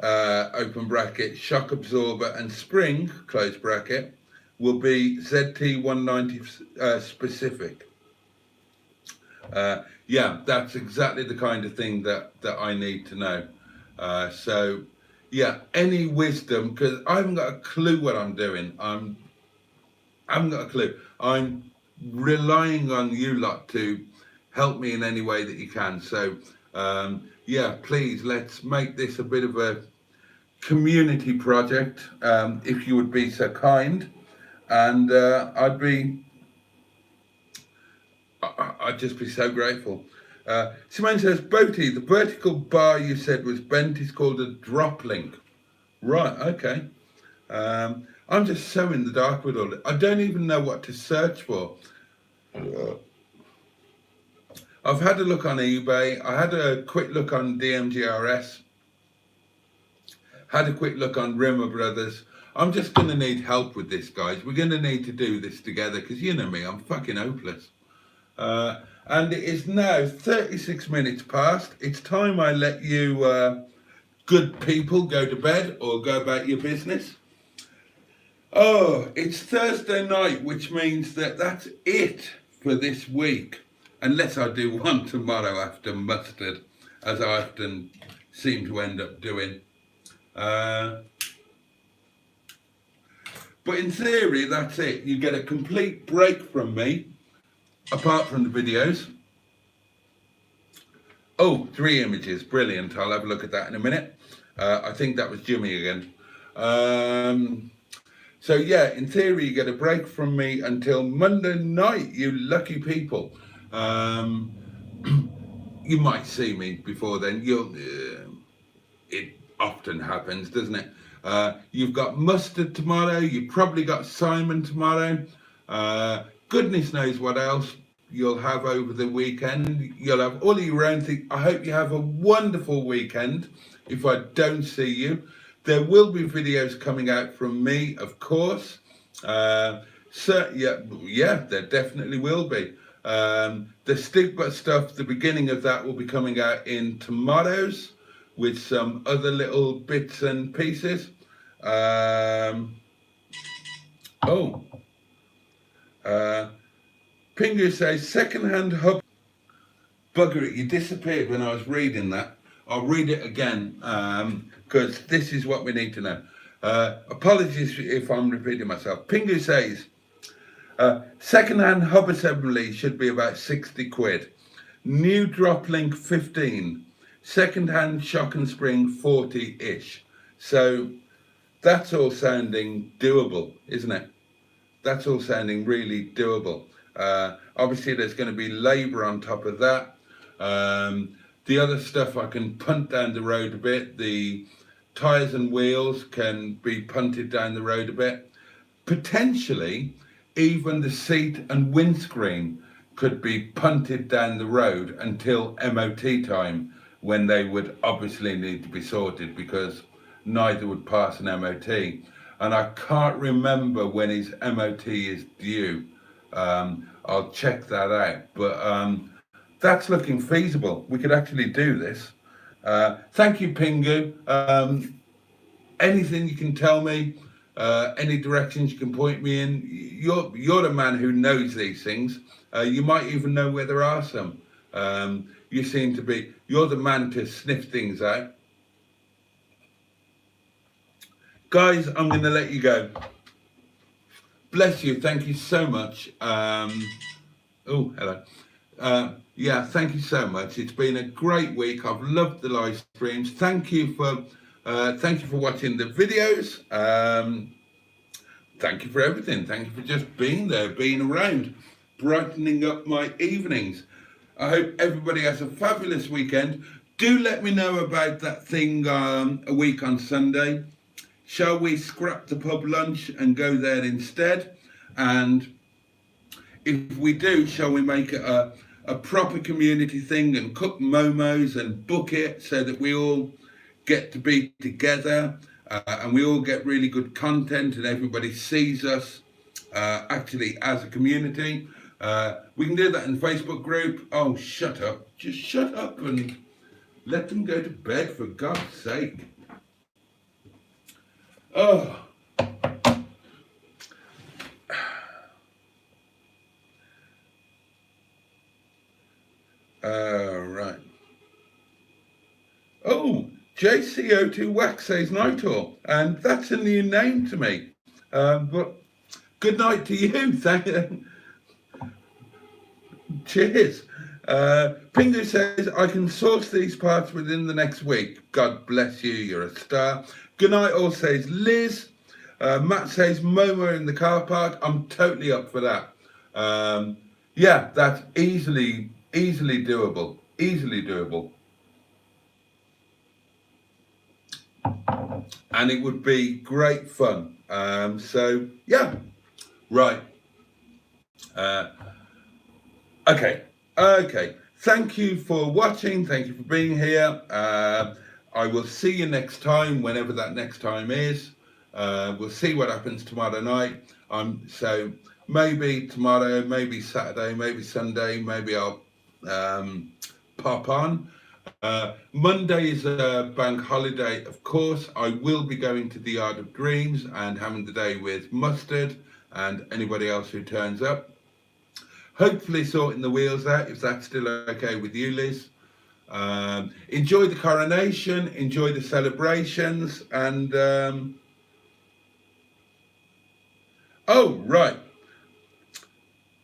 open bracket, shock absorber and spring, close bracket, will be ZT190 specific. Yeah, that's exactly the kind of thing that I need to know. So yeah, any wisdom, because I haven't got a clue what I'm doing. I haven't got a clue. I'm relying on you lot to help me in any way that you can. So yeah, please, let's make this a bit of a community project, if you would be so kind. And I'd just be so grateful. Simone says, Boaty, the vertical bar you said was bent is called a drop link. Right, okay. I'm just so in the dark with all it. I don't even know what to search for. I've had a look on eBay. I had a quick look on DMGRS. Had a quick look on Rimmer Brothers. I'm just going to need help with this, guys. We're going to need to do this together because you know me, I'm fucking hopeless. And it is now 36 minutes past. It's time I let you good people go to bed or go about your business. Oh, it's Thursday night, which means that that's it for this week. Unless I do one tomorrow after Mustard, as I often seem to end up doing. But in theory, that's it. You get a complete break from me, apart from the videos. Oh, 3 images, brilliant. I'll have a look at that in a minute. I think that was Jimmy again. So yeah, in theory, you get a break from me until Monday night, you lucky people. You might see me before then. It often happens, doesn't it? You've got Mustard tomorrow. You've probably got Simon tomorrow. Goodness knows what else you'll have over the weekend. You'll have all of your own things. I hope you have a wonderful weekend. If I don't see you, there will be videos coming out from me, of course. So yeah, there definitely will be. The Stigbürt stuff, the beginning of that will be coming out in tomorrow's with some other little bits and pieces. Pingu says, second-hand hub. Bugger it, you disappeared when I was reading that. I'll read it again, because this is what we need to know. Apologies if I'm repeating myself. Pingu says, second-hand hub assembly should be about 60 quid. New drop link 15. Second-hand shock and spring 40-ish. So that's all sounding doable, isn't it? That's all sounding really doable. Obviously, there's going to be labour on top of that. The other stuff I can punt down the road a bit. The tyres and wheels can be punted down the road a bit. Potentially, even the seat and windscreen could be punted down the road until MOT time, when they would obviously need to be sorted because neither would pass an MOT. And I can't remember when his MOT is due. I'll check that out. But that's looking feasible. We could actually do this. Thank you, Pingu. Anything you can tell me, any directions you can point me in. You're the man who knows these things. You might even know where there are some. You seem to be, you're the man to sniff things out. Guys, I'm going to let you go. Bless you. Thank you so much. Oh, hello. Yeah, thank you so much. It's been a great week. I've loved the live streams. Thank you for watching the videos. Thank you for everything. Thank you for just being there, being around, brightening up my evenings. I hope everybody has a fabulous weekend. Do let me know about that thing a week on Sunday. Shall we scrap the pub lunch and go there instead? And if we do, shall we make it a proper community thing and cook momos and book it so that we all get to be together and we all get really good content and everybody sees us actually as a community. We can do that in the Facebook group. Oh, shut up. Just shut up and let them go to bed, for God's sake. Oh. Right. Oh, JCO2 Wax says night all, and that's a new name to me. But good night to you. Thank you. Cheers. Pingu says, I can source these parts within the next week. God bless you, you're a star. Good night all, says Liz. Matt says, Momo in the car park. I'm totally up for that. Yeah, that's easily doable. Easily doable. And it would be great fun. So, yeah. Right. Okay. Thank you for watching. Thank you for being here. I will see you next time, whenever that next time is. We'll see what happens tomorrow night. So maybe tomorrow, maybe Saturday, maybe Sunday, maybe I'll pop on. Monday is a bank holiday, of course. I will be going to the Yard of Dreams and having the day with Mustard and anybody else who turns up. Hopefully sorting the wheels out, if that's still okay with you, Liz. Enjoy the coronation, enjoy the celebrations, and oh, right.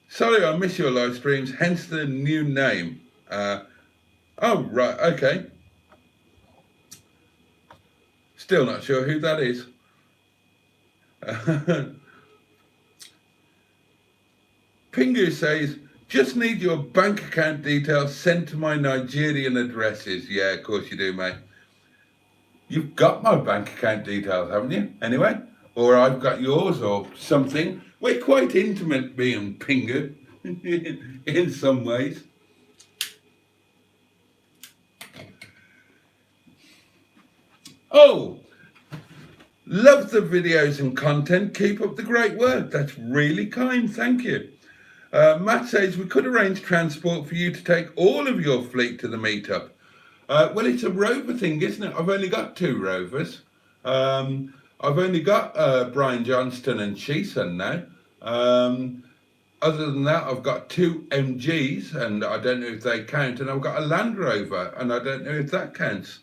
Sorry, I miss your live streams, hence the new name. Oh, right, okay. Still not sure who that is. Pingu says, just need your bank account details sent to my Nigerian addresses. Yeah, of course you do, mate. You've got my bank account details, haven't you? Anyway, or I've got yours or something. We're quite intimate, me and Pingu, in some ways. Oh, love the videos and content. Keep up the great work. That's really kind. Thank you. Matt says, we could arrange transport for you to take all of your fleet to the meetup. Well, it's a Rover thing, isn't it? I've only got 2 Rovers. I've only got Brian Johnston and Shison now. Other than that, I've got 2 MGs, and I don't know if they count, and I've got a Land Rover, and I don't know if that counts.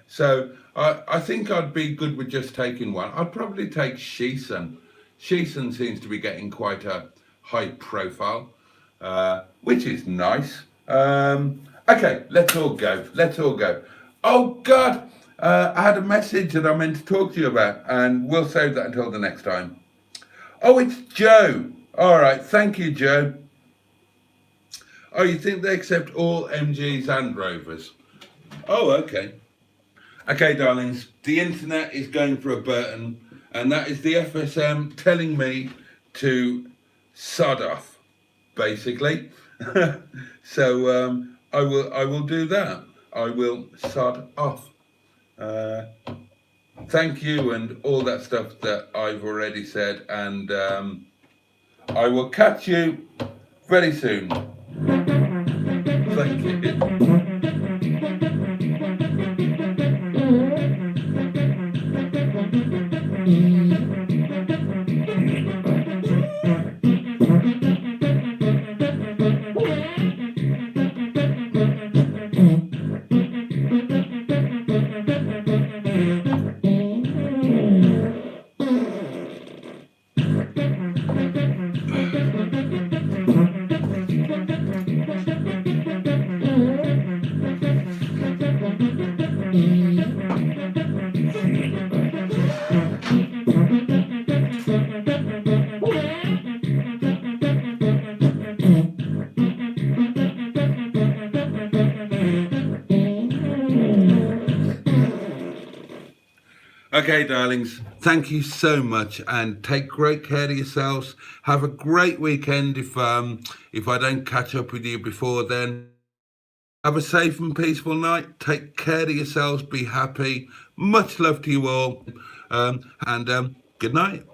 So I think I'd be good with just taking one. I'd probably take Shison. Shison seems to be getting quite a high profile, which is nice. Okay, let's all go. Oh God, I had a message that I meant to talk to you about, and we'll save that until the next time. Oh, it's Joe. All right, thank you, Joe. Oh, you think they accept all MGs and Rovers? Oh, okay. Okay, darlings, the internet is going for a Burton, and that is the FSM telling me to sod off, basically. So I will do that. I will sod off. Thank you and all that stuff that I've already said, and I will catch you very soon. Thank you. Okay, darlings, thank you so much, and take great care of yourselves. Have a great weekend if I don't catch up with you before then. Have a safe and peaceful night. Take care of yourselves. Be happy. Much love to you all. And good night.